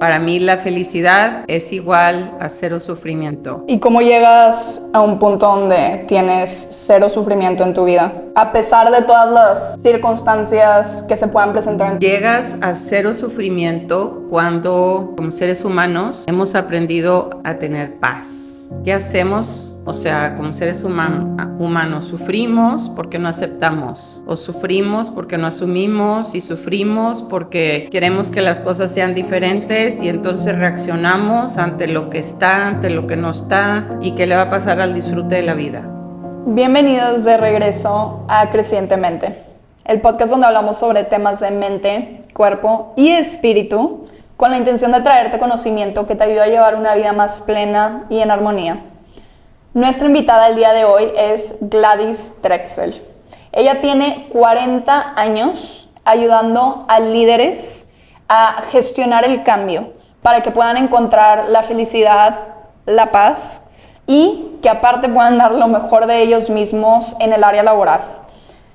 Para mí la felicidad es igual a cero sufrimiento. ¿Y cómo llegas a un punto donde tienes cero sufrimiento en tu vida? A pesar de todas las circunstancias que se puedan presentar. Llegas a cero sufrimiento cuando, como seres humanos, hemos aprendido a tener paz. ¿Qué hacemos? O sea, como seres humanos, sufrimos porque no aceptamos, o sufrimos porque no asumimos, y sufrimos porque queremos que las cosas sean diferentes, y entonces reaccionamos ante lo que está, ante lo que no está, y qué le va a pasar al disfrute de la vida. Bienvenidos de regreso a Crecientemente, el podcast donde hablamos sobre temas de mente, cuerpo y espíritu, con la intención de traerte conocimiento que te ayude a llevar una vida más plena y en armonía. Nuestra invitada el día de hoy es Gladys Drexel. Ella tiene 40 años ayudando a líderes a gestionar el cambio para que puedan encontrar la felicidad, la paz y que aparte puedan dar lo mejor de ellos mismos en el área laboral.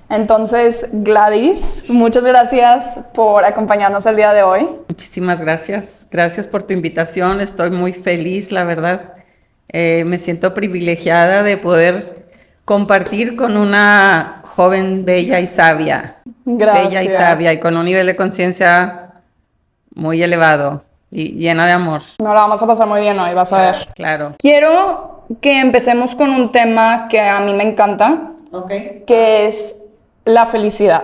Entonces, Gladys, muchas gracias por acompañarnos el día de hoy. Muchísimas gracias. Gracias por tu invitación. Estoy muy feliz, la verdad. Me siento privilegiada de poder compartir con una joven bella y sabia. Gracias. Bella y sabia y con un nivel de conciencia muy elevado y llena de amor. Nos la vamos a pasar muy bien hoy, vas a ver. Claro. Quiero que empecemos con un tema que a mí me encanta, que es la felicidad,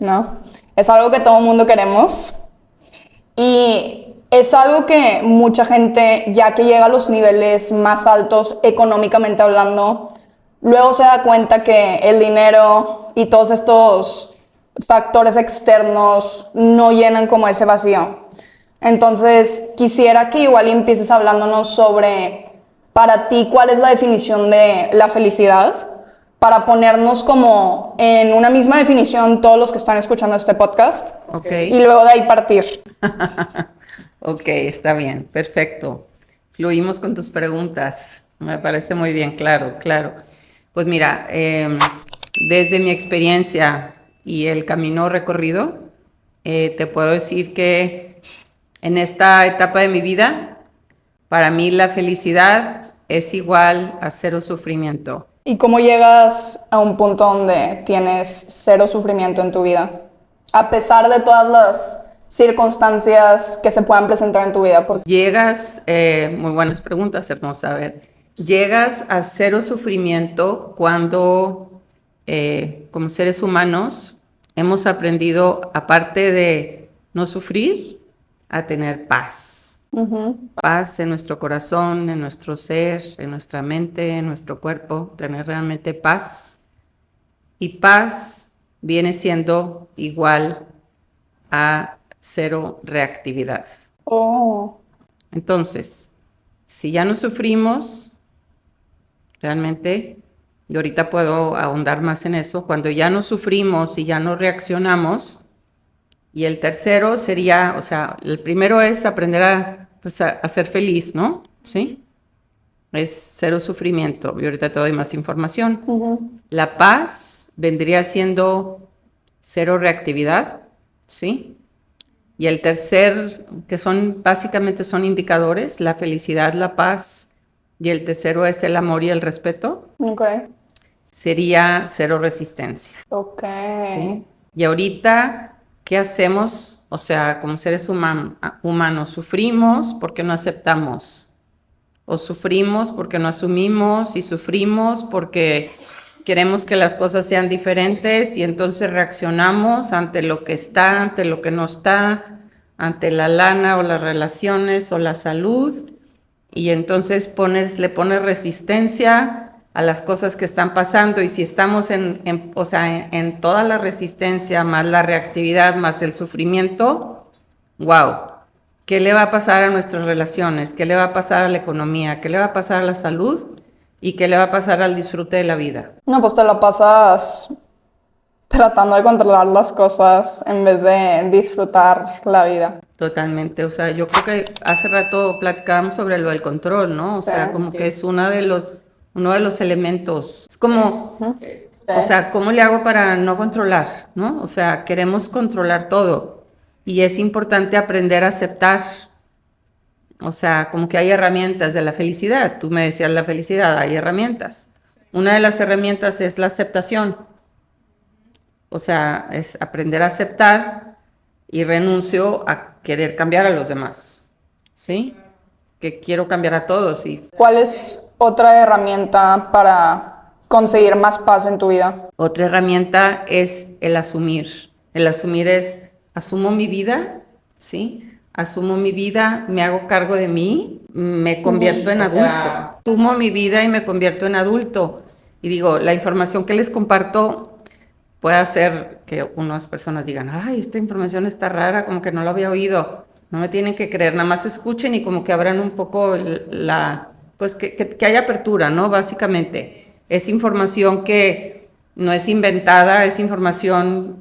¿no? Es algo que todo el mundo queremos y es algo que mucha gente, ya que llega a los niveles más altos económicamente hablando, luego se da cuenta que el dinero y todos estos factores externos no llenan como ese vacío. Entonces, quisiera que igual empieces hablándonos sobre, para ti, cuál es la definición de la felicidad, para ponernos como en una misma definición todos los que están escuchando este podcast, y luego de ahí partir. Ok, está bien, perfecto. Fluimos con tus preguntas. Me parece muy bien, claro. Pues mira, desde mi experiencia y el camino recorrido, te puedo decir que en esta etapa de mi vida, para mí la felicidad es igual a cero sufrimiento. ¿Y cómo llegas a un punto donde tienes cero sufrimiento en tu vida? A pesar de todas las circunstancias que se puedan presentar en tu vida. Llegas, muy buenas preguntas, hermosa. A ver, llegas a cero sufrimiento cuando, como seres humanos, hemos aprendido, aparte de no sufrir, a tener paz. Paz en nuestro corazón, en nuestro ser, en nuestra mente, en nuestro cuerpo, tener realmente paz. Y paz viene siendo igual a cero reactividad. Entonces, si ya no sufrimos, realmente, y ahorita puedo ahondar más en eso, cuando ya no sufrimos y ya no reaccionamos, y el tercero sería, o sea, el primero es aprender a ser feliz, ¿no? ¿Sí? Es cero sufrimiento, y ahorita te doy más información. La paz vendría siendo cero reactividad, ¿sí? Y el tercer, que básicamente son indicadores, la felicidad, la paz, y el tercero es el amor y el respeto. Sería cero resistencia. ¿Sí? Y ahorita, ¿qué hacemos? O sea, como seres humanos, sufrimos porque no aceptamos, o sufrimos porque no asumimos, y sufrimos porque queremos que las cosas sean diferentes, y entonces reaccionamos ante lo que está, ante lo que no está, ante la lana o las relaciones o la salud, y entonces le pones resistencia a las cosas que están pasando. Y si estamos en toda la resistencia, más la reactividad, más el sufrimiento, wow, ¿qué le va a pasar a nuestras relaciones? ¿Qué le va a pasar a la economía? ¿Qué le va a pasar a la salud? ¿Y qué le va a pasar al disfrute de la vida? No, pues te la pasas tratando de controlar las cosas en vez de disfrutar la vida. Totalmente, o sea, yo creo que hace rato platicábamos sobre lo del control, ¿no? O sea, como que es uno de los elementos. Es como, o sea, ¿cómo le hago para no controlar, no? O sea, queremos controlar todo, y es importante aprender a aceptar O sea, como que hay herramientas de la felicidad. Tú me decías la felicidad, hay herramientas. Una de las herramientas es la aceptación. O sea, es aprender a aceptar y renuncio a querer cambiar a los demás. ¿Sí? Que quiero cambiar a todos. ¿Cuál es otra herramienta para conseguir más paz en tu vida? Otra herramienta es el asumir. El asumir es, asumo mi vida, ¿sí? Asumo mi vida, me hago cargo de mí, me convierto en adulto. Asumo mi vida y me convierto en adulto. Y digo, la información que les comparto puede hacer que unas personas digan, ay, esta información está rara, como que no la había oído. No me tienen que creer, nada más escuchen y como que abran un poco pues que haya apertura, ¿no? Básicamente, es información que no es inventada, es información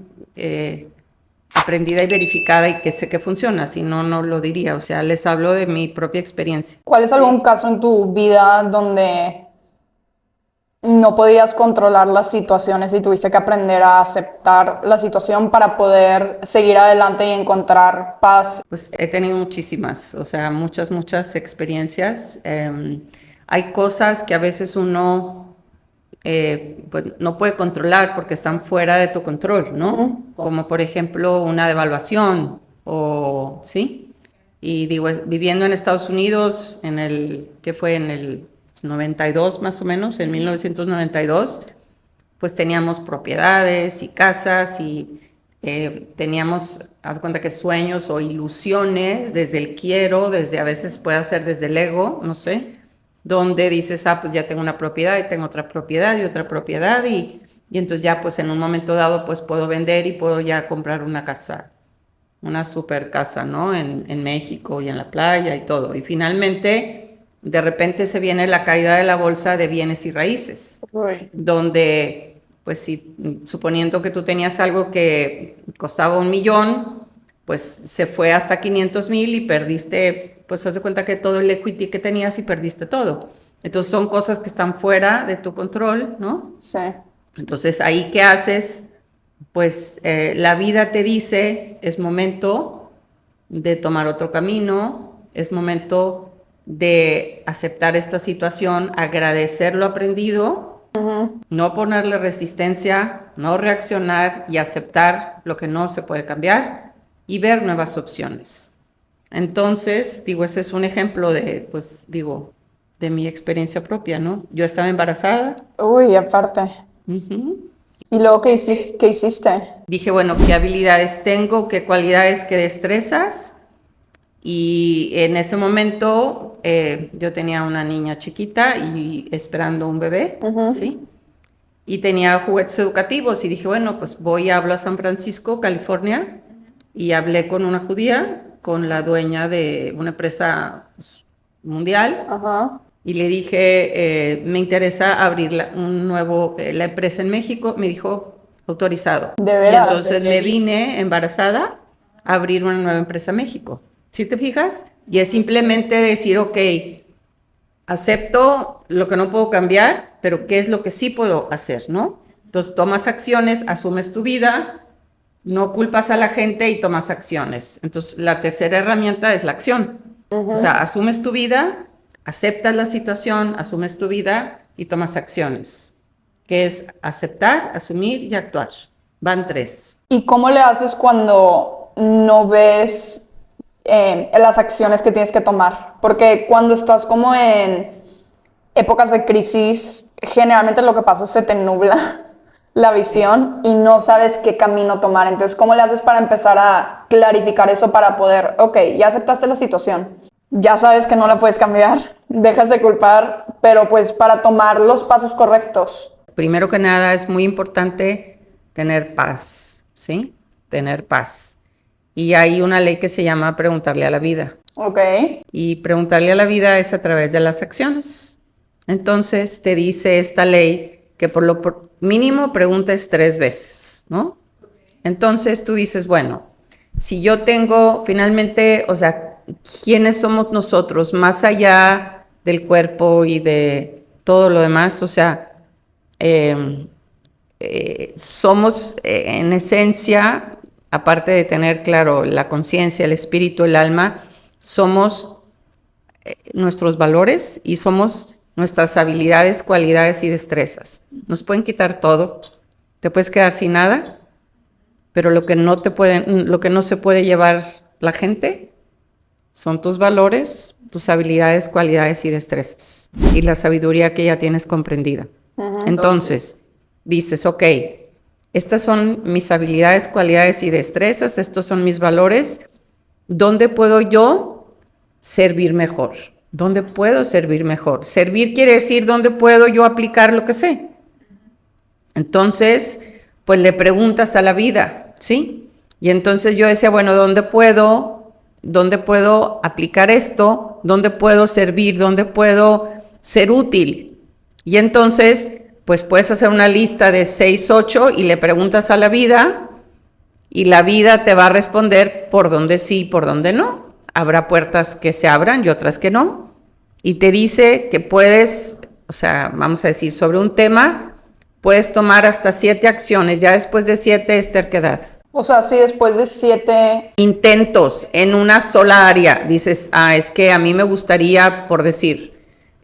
aprendida y verificada y que sé que funciona, si no, no lo diría. O sea, les hablo de mi propia experiencia. ¿Cuál es algún caso en tu vida donde no podías controlar las situaciones y tuviste que aprender a aceptar la situación para poder seguir adelante y encontrar paz? Pues he tenido muchísimas, o sea, muchas experiencias. Hay cosas que a veces uno pues no puede controlar porque están fuera de tu control, ¿no? Como por ejemplo una devaluación o, ¿sí? Y digo, viviendo en Estados Unidos, ¿qué fue? En el 92 más o menos, en 1992, pues teníamos propiedades y casas y teníamos, haz cuenta que sueños o ilusiones desde el quiero, desde a veces puede ser desde el ego, no sé, donde dices, pues ya tengo una propiedad y tengo otra propiedad y otra propiedad y entonces ya pues en un momento dado pues puedo vender y puedo ya comprar una casa, una super casa, ¿no? En México y en la playa y todo. Y finalmente, de repente se viene la caída de la bolsa de bienes y raíces, donde, pues si suponiendo que tú tenías algo que costaba 1,000,000, pues se fue hasta 500,000 y perdiste, pues haz de cuenta que todo el equity que tenías y perdiste todo. Entonces son cosas que están fuera de tu control, ¿no? Sí. Entonces ahí, ¿qué haces? Pues la vida te dice, es momento de tomar otro camino, es momento de aceptar esta situación, agradecer lo aprendido, no ponerle resistencia, no reaccionar y aceptar lo que no se puede cambiar y ver nuevas opciones. Entonces, digo, ese es un ejemplo de, pues, digo, de mi experiencia propia, ¿no? Yo estaba embarazada. Uy, aparte. ¿Y luego qué hiciste? Dije, bueno, ¿qué habilidades tengo? ¿Qué cualidades? ¿Qué destrezas? Y en ese momento yo tenía una niña chiquita y esperando un bebé, ¿sí? Y tenía juguetes educativos y dije, bueno, pues hablo a San Francisco, California, y hablé con una judía, con la dueña de una empresa mundial, y le dije, me interesa abrir la empresa en México. Me dijo, autorizado. ¿De veras? Y entonces me vine embarazada a abrir una nueva empresa en México. ¿Sí te fijas? Y es simplemente decir, ok, acepto lo que no puedo cambiar, pero ¿qué es lo que sí puedo hacer, no? Entonces tomas acciones, asumes tu vida, no culpas a la gente y tomas acciones. Entonces la tercera herramienta es la acción. O sea, asumes tu vida, aceptas la situación, asumes tu vida y tomas acciones, que es aceptar, asumir y actuar. Van 3. ¿Y cómo le haces cuando no ves las acciones que tienes que tomar? Porque cuando estás como en épocas de crisis, generalmente lo que pasa es que se te nubla la visión y no sabes qué camino tomar. Entonces, ¿cómo le haces para empezar a clarificar eso para poder, ok, ya aceptaste la situación, ya sabes que no la puedes cambiar, dejas de culpar, pero pues para tomar los pasos correctos? Primero que nada, es muy importante tener paz, ¿sí? Tener paz. Y hay una ley que se llama preguntarle a la vida. Ok. Y preguntarle a la vida es a través de las acciones. Entonces te dice esta ley que por lo mínimo preguntes 3 veces, ¿no? Entonces tú dices, bueno, si yo tengo finalmente, o sea, ¿quiénes somos nosotros más allá del cuerpo y de todo lo demás? O sea, somos en esencia, aparte de tener, claro, la conciencia, el espíritu, el alma, somos nuestros valores y somos nuestras habilidades, cualidades y destrezas. Nos pueden quitar todo, te puedes quedar sin nada, pero lo que no se puede llevar la gente son tus valores, tus habilidades, cualidades y destrezas y la sabiduría que ya tienes comprendida. Entonces, dices, ok, estas son mis habilidades, cualidades y destrezas, estos son mis valores. ¿Dónde puedo yo servir mejor? ¿Dónde puedo servir mejor? Servir quiere decir dónde puedo yo aplicar lo que sé. Entonces, pues le preguntas a la vida, ¿sí? Y entonces yo decía, bueno, ¿dónde puedo aplicar esto? ¿Dónde puedo servir? ¿Dónde puedo ser útil? Y entonces, pues puedes hacer una lista de 6, 8 y le preguntas a la vida y la vida te va a responder por dónde sí y por dónde no. Habrá puertas que se abran y otras que no. Y te dice que puedes, o sea, vamos a decir, sobre un tema, puedes tomar hasta 7 acciones. Ya después de 7 es terquedad. O sea, sí, después de 7 intentos en una sola área, dices, es que a mí me gustaría, por decir,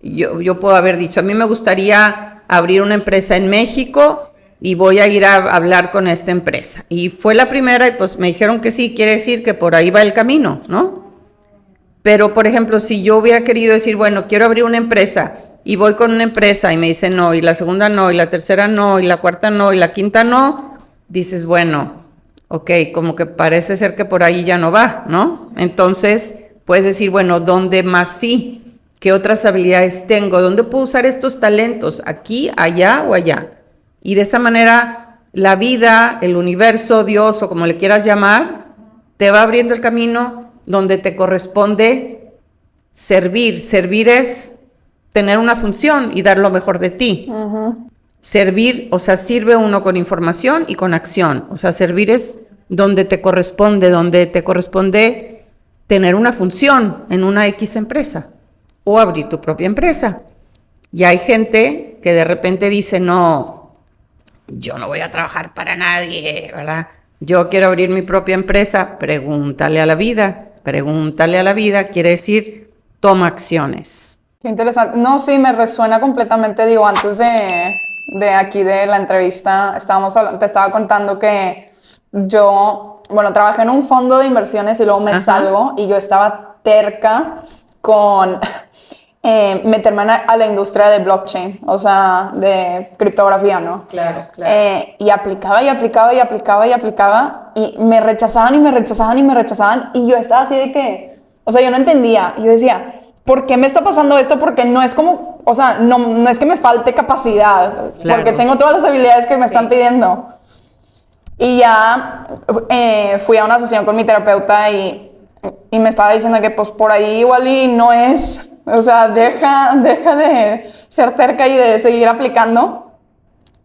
yo puedo haber dicho, a mí me gustaría abrir una empresa en México y voy a ir a hablar con esta empresa. Y fue la primera y pues me dijeron que sí, quiere decir que por ahí va el camino, ¿no? Pero, por ejemplo, si yo hubiera querido decir, bueno, quiero abrir una empresa y voy con una empresa y me dicen no, y la segunda no, y la tercera no, y la cuarta no, y la quinta no, dices, bueno, ok, como que parece ser que por ahí ya no va, ¿no? Entonces, puedes decir, bueno, ¿dónde más sí? ¿Qué otras habilidades tengo? ¿Dónde puedo usar estos talentos? ¿Aquí, allá o allá? Y de esa manera, la vida, el universo, Dios o como le quieras llamar, te va abriendo el camino donde te corresponde servir. Servir es tener una función y dar lo mejor de ti. Servir, o sea, sirve uno con información y con acción. O sea, servir es donde te corresponde tener una función en una X empresa o abrir tu propia empresa. Y hay gente que de repente dice, no, yo no voy a trabajar para nadie, ¿verdad? Yo quiero abrir mi propia empresa. Pregúntale a la vida. Pregúntale a la vida quiere decir, toma acciones. Qué interesante. No, sí, me resuena completamente. Digo, antes de aquí de la entrevista, te estaba contando que yo, bueno, trabajé en un fondo de inversiones y luego me salgo y yo estaba terca con meterme a la industria de blockchain, o sea, de criptografía, ¿no? Claro. Y aplicaba y me rechazaban y me rechazaban y me rechazaban y yo estaba así de que, o sea, yo no entendía. Yo decía, ¿por qué me está pasando esto? Porque no es como, o sea, no es que me falte capacidad, porque tengo todas las habilidades que me están pidiendo. Y ya fui a una sesión con mi terapeuta y me estaba diciendo que pues por ahí igual y no es, o sea, deja de ser terca y de seguir aplicando.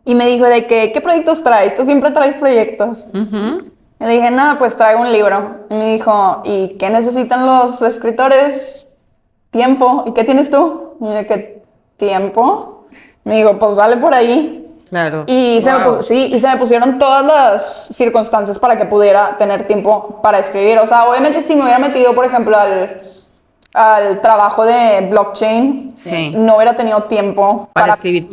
Y me dijo de que, ¿qué proyectos traes? Tú siempre traes proyectos. Y le dije, nada, pues traigo un libro. Y me dijo, ¿y qué necesitan los escritores? Tiempo. ¿Y qué tienes tú? Y yo, ¿qué tiempo? Me dijo, pues dale por ahí. Claro. Y se me pusieron todas las circunstancias para que pudiera tener tiempo para escribir. O sea, obviamente si me hubiera metido, por ejemplo, al trabajo de blockchain, no hubiera tenido tiempo para escribir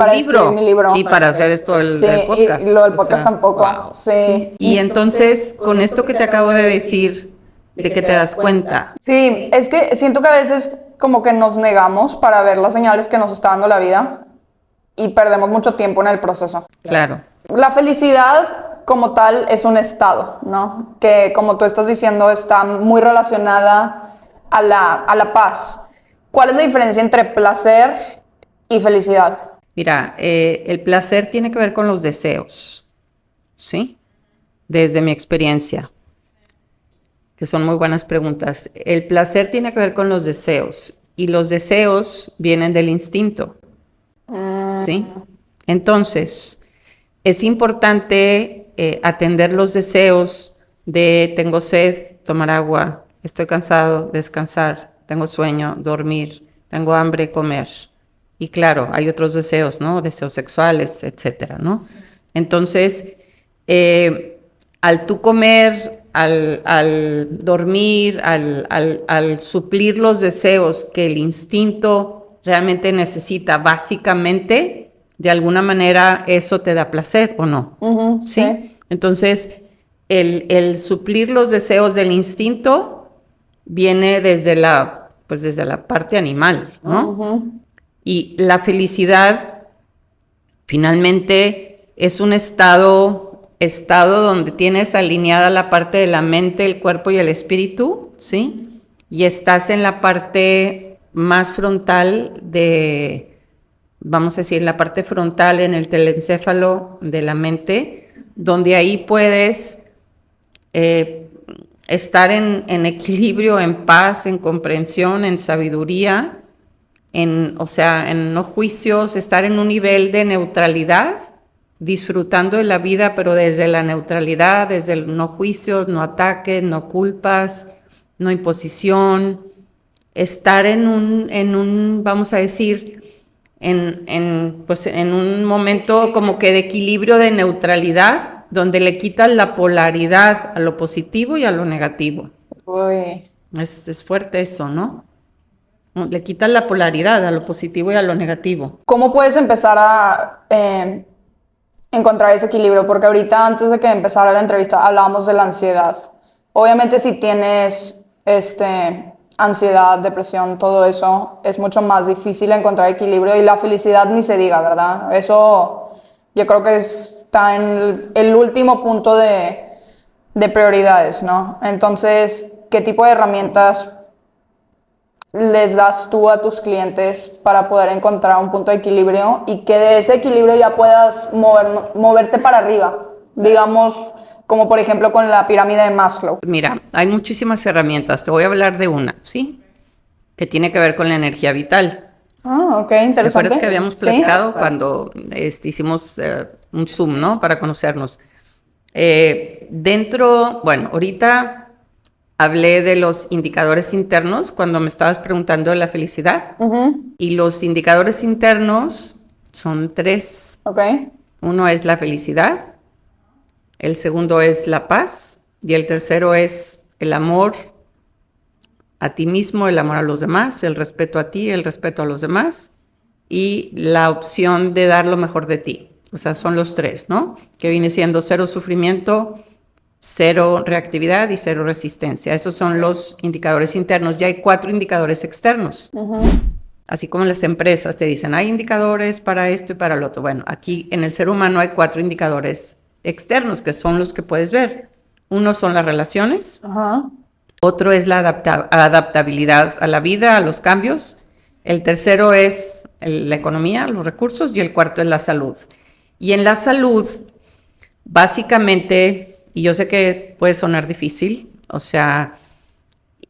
mi libro. Y para hacer esto del podcast. Y lo del podcast tampoco. Wow. Sí. Y entonces, con esto que te acabo de decir, ¿de qué te das cuenta? Sí, es que siento que a veces como que nos negamos para ver las señales que nos está dando la vida y perdemos mucho tiempo en el proceso. Claro. La felicidad como tal es un estado, ¿no? Que como tú estás diciendo está muy relacionada a la paz. ¿Cuál es la diferencia entre placer y felicidad? Mira, el placer tiene que ver con los deseos, ¿sí? Desde mi experiencia, que son muy buenas preguntas. El placer tiene que ver con los deseos y los deseos vienen del instinto, ¿sí? Entonces, es importante atender los deseos de tengo sed, tomar agua, estoy cansado, descansar, tengo sueño, dormir, tengo hambre, comer. Y claro, hay otros deseos, ¿no? Deseos sexuales, etcétera, ¿no? Entonces, al tú comer al dormir, al suplir los deseos que el instinto realmente necesita, básicamente, de alguna manera eso te da placer, ¿o no? ¿Sí? Entonces, el suplir los deseos del instinto viene desde la parte animal, ¿no? Y la felicidad, finalmente, es un estado donde tienes alineada la parte de la mente, el cuerpo y el espíritu, ¿sí? Y estás en la parte más frontal vamos a decir, la parte frontal en el telencéfalo de la mente, donde ahí puedes estar en equilibrio, en paz, en comprensión, en sabiduría, en no juicios, estar en un nivel de neutralidad, disfrutando de la vida, pero desde la neutralidad, desde el no juicios, no ataques, no culpas, no imposición, estar en un vamos a decir, en un momento como que de equilibrio, de neutralidad, donde le quitas la polaridad a lo positivo y a lo negativo. Uy. Es fuerte eso, ¿no? Le quitas la polaridad a lo positivo y a lo negativo. ¿Cómo puedes empezar a encontrar ese equilibrio? Porque ahorita, antes de que empezara la entrevista, hablábamos de la ansiedad. Obviamente, si tienes ansiedad, depresión, todo eso, es mucho más difícil encontrar equilibrio, y la felicidad ni se diga, ¿verdad? Eso yo creo que está en el último punto de prioridades, ¿no? Entonces, ¿qué tipo de herramientas les das tú a tus clientes para poder encontrar un punto de equilibrio y que de ese equilibrio ya puedas moverte para arriba? Digamos, como por ejemplo con la pirámide de Maslow. Mira, hay muchísimas herramientas. Te voy a hablar de una, ¿sí? Que tiene que ver con la energía vital. Ah, ok, interesante. ¿Te acuerdas que habíamos platicado cuando hicimos un Zoom, ¿no? Para conocernos. Ahorita hablé de los indicadores internos cuando me estabas preguntando de la felicidad. Y los indicadores internos son 3. Ok. Uno es la felicidad, el segundo es la paz y el tercero es el amor a ti mismo, el amor a los demás, el respeto a ti, el respeto a los demás y la opción de dar lo mejor de ti. O sea, son los 3, ¿no? Que viene siendo 0 sufrimiento, 0 reactividad y 0 resistencia. Esos son los indicadores internos. Ya hay 4 indicadores externos. Así como las empresas te dicen, hay indicadores para esto y para lo otro. Bueno, aquí en el ser humano hay 4 indicadores externos, que son los que puedes ver. Uno son las relaciones. Otro es la adaptabilidad a la vida, a los cambios. El tercero es la economía, los recursos. Y el cuarto es la salud. Y en la salud, básicamente, y yo sé que puede sonar difícil, o sea,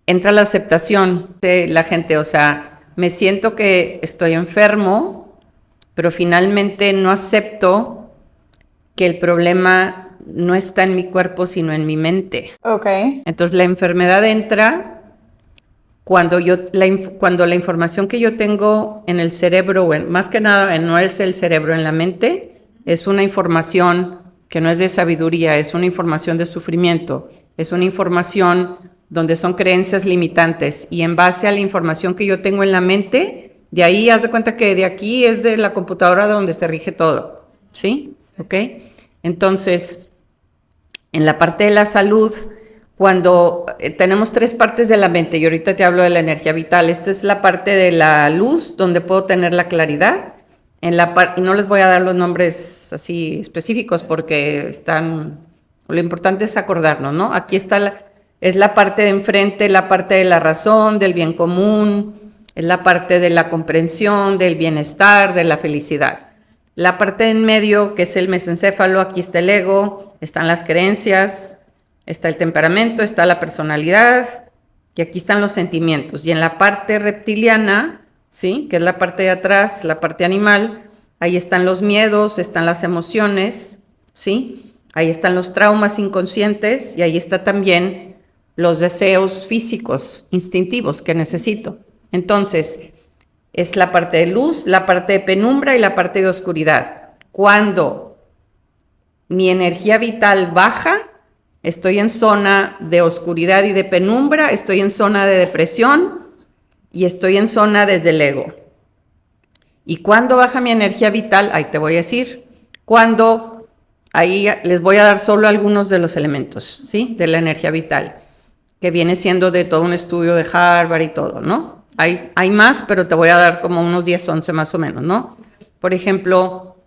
entra la aceptación de la gente, o sea, me siento que estoy enfermo, pero finalmente no acepto que el problema no está en mi cuerpo, sino en mi mente. Ok. Entonces la enfermedad entra cuando la información que yo tengo en el cerebro, más que nada no es el cerebro, en la mente, es una información que no es de sabiduría, es una información de sufrimiento, es una información donde son creencias limitantes, y en base a la información que yo tengo en la mente, de ahí haz de cuenta que de aquí es de la computadora donde se rige todo, ¿sí? ¿Ok? Entonces, en la parte de la salud, cuando tenemos 3 partes de la mente, y ahorita te hablo de la energía vital, esta es la parte de la luz, donde puedo tener la claridad. Y no les voy a dar los nombres así específicos porque lo importante es acordarnos, ¿no? Aquí es la parte de enfrente, la parte de la razón, del bien común, es la parte de la comprensión, del bienestar, de la felicidad. La parte en medio, que es el mesencéfalo, aquí está el ego, están las creencias, está el temperamento, está la personalidad, y aquí están los sentimientos. Y en la parte reptiliana, ¿sí? Que es la parte de atrás, la parte animal, ahí están los miedos, están las emociones, ¿sí? Ahí están los traumas inconscientes y ahí está también los deseos físicos, instintivos que necesito. Entonces, es la parte de luz, la parte de penumbra y la parte de oscuridad. Cuando mi energía vital baja, estoy en zona de oscuridad y de penumbra, estoy en zona de depresión y estoy en zona desde el ego. ¿Y cuándo baja mi energía vital? Ahí te voy a decir. Cuando, ahí les voy a dar solo algunos de los elementos, ¿sí? De la energía vital, que viene siendo de todo un estudio de Harvard y todo, ¿no? Hay más, pero te voy a dar como unos 10, 11 más o menos, ¿no? Por ejemplo,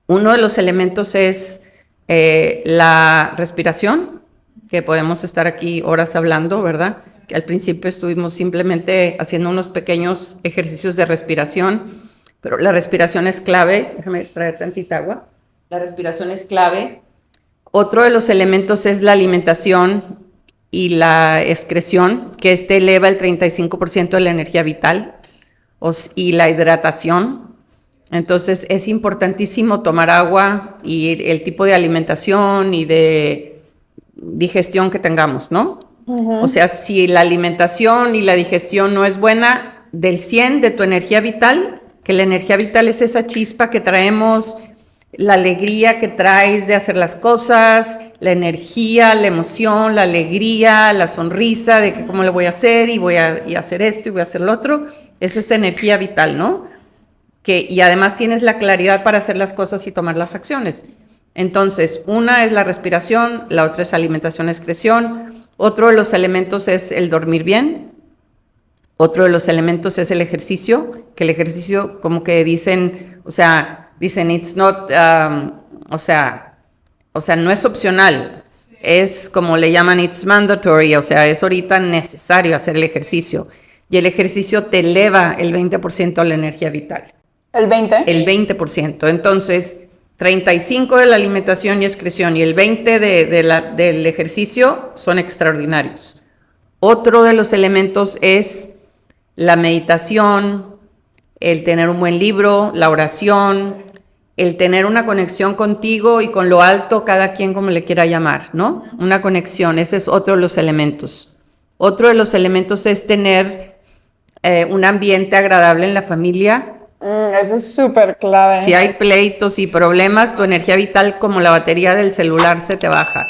uno de los elementos es la respiración, que podemos estar aquí horas hablando, ¿verdad? Que al principio estuvimos simplemente haciendo unos pequeños ejercicios de respiración, pero la respiración es clave. Déjame traer tantita agua. La respiración es clave. Otro de los elementos es la alimentación y la excreción, que eleva el 35% de la energía vital, y la hidratación. Entonces es importantísimo tomar agua y el tipo de alimentación y de digestión que tengamos, ¿no? O sea, si la alimentación y la digestión no es buena, del 100 de tu energía vital, que la energía vital es esa chispa que traemos, la alegría que traes de hacer las cosas, la energía, la emoción, la alegría, la sonrisa de que cómo le voy a hacer y voy a hacer esto y voy a hacer lo otro, es esa energía vital, ¿no? Y además tienes la claridad para hacer las cosas y tomar las acciones. Entonces, una es la respiración, la otra es alimentación, excreción. Otro de los elementos es el dormir bien. Otro de los elementos es el ejercicio, que el ejercicio como que dicen it's not, o sea, no es opcional, es como le llaman, it's mandatory, o sea, es ahorita necesario hacer el ejercicio. Y el ejercicio te eleva el 20% a la energía vital. ¿El 20%? El 20%. Entonces, 35% de la alimentación y excreción y el 20% del ejercicio son extraordinarios. Otro de los elementos es la meditación, el tener un buen libro, la oración, el tener una conexión contigo y con lo alto, cada quien como le quiera llamar, ¿no? Una conexión, ese es otro de los elementos. Otro de los elementos es tener un ambiente agradable en la familia. Eso es súper clave. Si hay pleitos y problemas, tu energía vital, como la batería del celular, se te baja.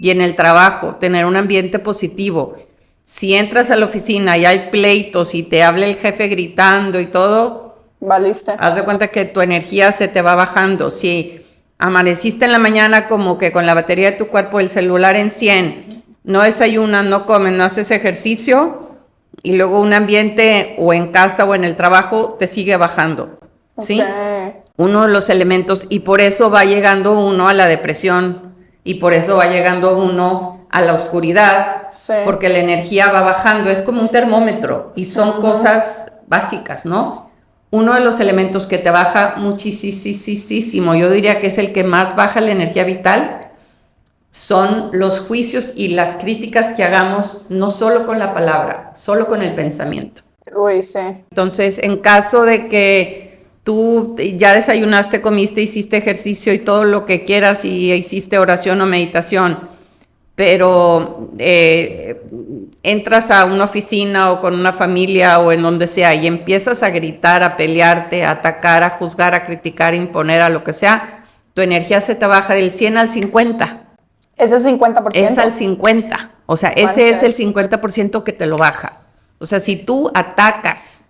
Y en el trabajo, tener un ambiente positivo. Si entras a la oficina y hay pleitos y te habla el jefe gritando y todo, valiste. Haz de cuenta que tu energía se te va bajando. Si amaneciste en la mañana como que con la batería de tu cuerpo, el celular en 100, no desayunas, no comes, no haces ejercicio, y luego un ambiente o en casa o en el trabajo te sigue bajando, ¿sí? Okay. Uno de los elementos, y por eso va llegando uno a la depresión, y por eso va llegando uno a la oscuridad, sí, porque la energía va bajando, es como un termómetro, y son cosas básicas, ¿no? Uno de los elementos que te baja muchísimo, yo diría que es el que más baja la energía vital, son los juicios y las críticas que hagamos, no solo con la palabra, solo con el pensamiento. Uy, sí. Entonces, en caso de que tú ya desayunaste, comiste, hiciste ejercicio y todo lo que quieras y hiciste oración o meditación, pero entras a una oficina o con una familia o en donde sea y empiezas a gritar, a pelearte, a atacar, a juzgar, a criticar, a imponer, a lo que sea, tu energía se te baja del 100 al 50. ¿Es el 50%? Es al 50%. O sea, ese es el 50% que te lo baja. O sea, si tú atacas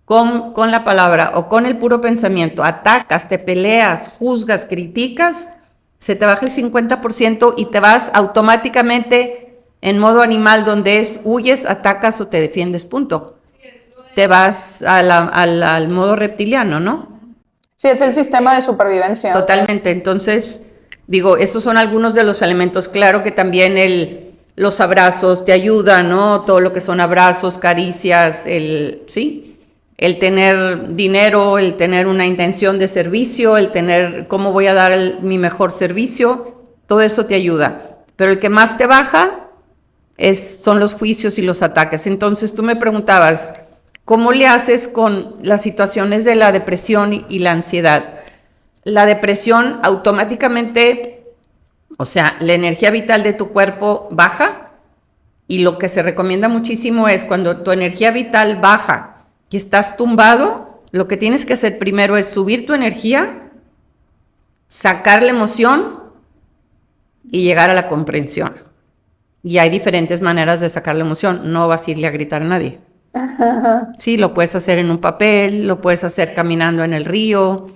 con la palabra o con el puro pensamiento, atacas, te peleas, juzgas, criticas, se te baja el 50% y te vas automáticamente en modo animal, donde es huyes, atacas o te defiendes, punto. Te vas al modo reptiliano, ¿no? Sí, es el sistema de supervivencia. Totalmente. Entonces, digo, esos son algunos de los elementos. Claro que también los abrazos te ayudan, ¿no? Todo lo que son abrazos, caricias, ¿sí? El tener dinero, el tener una intención de servicio, el tener cómo voy a dar mi mejor servicio, todo eso te ayuda. Pero el que más te baja son los juicios y los ataques. Entonces tú me preguntabas, ¿cómo le haces con las situaciones de la depresión y la ansiedad? La depresión automáticamente, o sea, la energía vital de tu cuerpo baja, y lo que se recomienda muchísimo es cuando tu energía vital baja y estás tumbado, lo que tienes que hacer primero es subir tu energía, sacar la emoción y llegar a la comprensión. Y hay diferentes maneras de sacar la emoción. No vas a irle a gritar a nadie. Sí, lo puedes hacer en un papel, lo puedes hacer caminando en el río,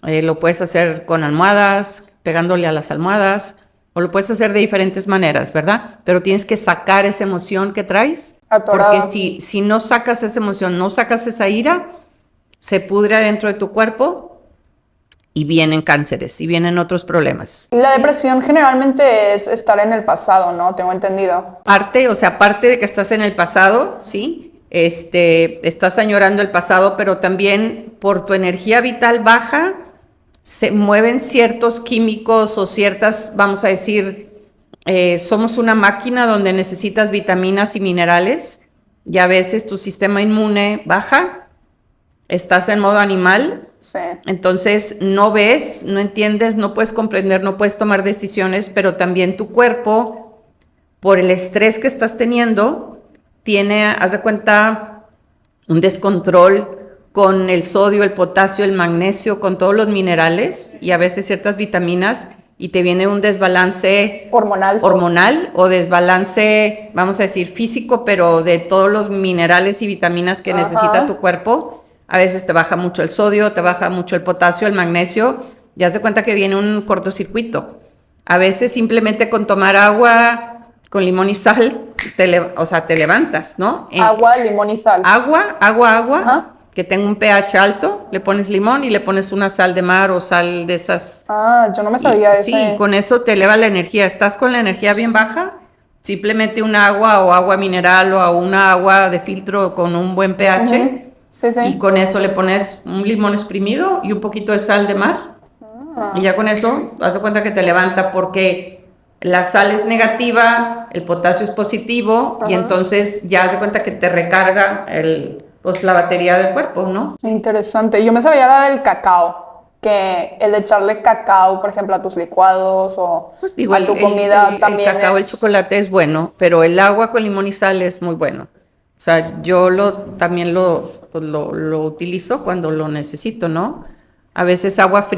lo puedes hacer con almohadas, pegándole a las almohadas, o lo puedes hacer de diferentes maneras, ¿verdad? Pero tienes que sacar esa emoción que traes, Atorado. porque si no sacas esa emoción, no sacas esa ira, se pudre adentro de tu cuerpo y vienen cánceres y vienen otros problemas. La depresión generalmente es estar en el pasado, ¿no? Tengo entendido. Parte de que estás en el pasado, ¿sí? Estás añorando el pasado, pero también por tu energía vital baja, se mueven ciertos químicos o ciertas, vamos a decir, somos una máquina donde necesitas vitaminas y minerales y a veces tu sistema inmune baja, estás en modo animal, Sí. entonces no ves, no entiendes, no puedes comprender, no puedes tomar decisiones, pero también tu cuerpo, por el estrés que estás teniendo, tiene, haz de cuenta, un descontrol con el sodio, el potasio, el magnesio, con todos los minerales y a veces ciertas vitaminas y te viene un desbalance hormonal o desbalance, vamos a decir, físico, pero de todos los minerales y vitaminas que necesita tu cuerpo. A veces te baja mucho el sodio, te baja mucho el potasio, el magnesio, y haz de cuenta que viene un cortocircuito. A veces simplemente con tomar agua con limón y sal, te levantas, ¿no? Agua, limón y sal. Agua, que tenga un pH alto, le pones limón y le pones una sal de mar o sal de esas. Ah, yo no me sabía eso. Sí, con eso te eleva la energía. Estás con la energía bien baja, simplemente un agua o agua mineral o una agua de filtro con un buen pH. Sí, sí. Y con eso le pones un limón exprimido y un poquito de sal de mar. Y ya con eso, haz de cuenta que te levanta porque la sal es negativa, el potasio es positivo y entonces ya haz de cuenta que te recarga pues la batería del cuerpo, ¿no? Interesante. Yo me sabía la del cacao, que el echarle cacao, por ejemplo, a tus licuados o Pues digo, a tu comida también el cacao, el chocolate es bueno, pero el agua con limón y sal es muy bueno. O sea, yo también lo utilizo cuando lo necesito, ¿no? A veces agua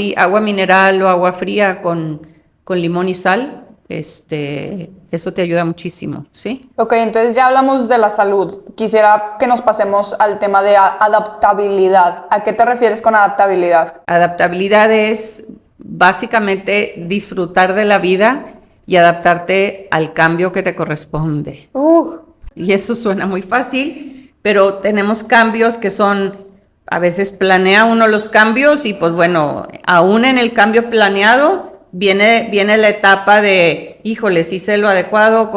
mineral o agua fría con limón y sal, eso te ayuda muchísimo, ¿sí? Ok, entonces ya hablamos de la salud. Quisiera que nos pasemos al tema de adaptabilidad. ¿A qué te refieres con adaptabilidad? Adaptabilidad es básicamente disfrutar de la vida y adaptarte al cambio que te corresponde. Y eso suena muy fácil, pero tenemos cambios que son, a veces planea uno los cambios y pues bueno, aún en el cambio planeado viene la etapa de, híjole, hice lo adecuado,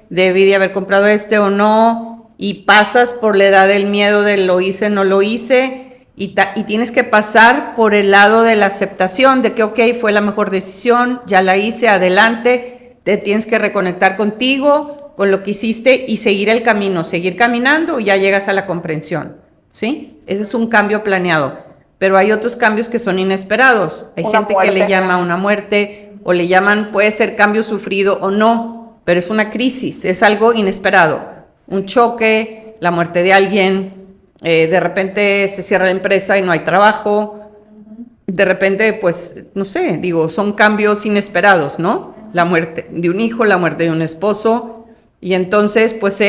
debí de haber comprado o no, y pasas por la edad del miedo de lo hice, no lo hice, y tienes que pasar por el lado de la aceptación, de que ok, fue la mejor decisión, ya la hice, adelante, te tienes que reconectar contigo, con lo que hiciste y seguir el camino, seguir caminando y ya llegas a la comprensión, ¿sí? Ese es un cambio planeado. Pero hay otros cambios que son inesperados. Hay gente que le llama una muerte o le llaman, puede ser cambio sufrido o no, pero es una crisis, es algo inesperado. Un choque, la muerte de alguien, de repente se cierra la empresa y no hay trabajo. De repente, pues, no sé, digo, son cambios inesperados, ¿no? La muerte de un hijo, la muerte de un esposo. Y entonces, pues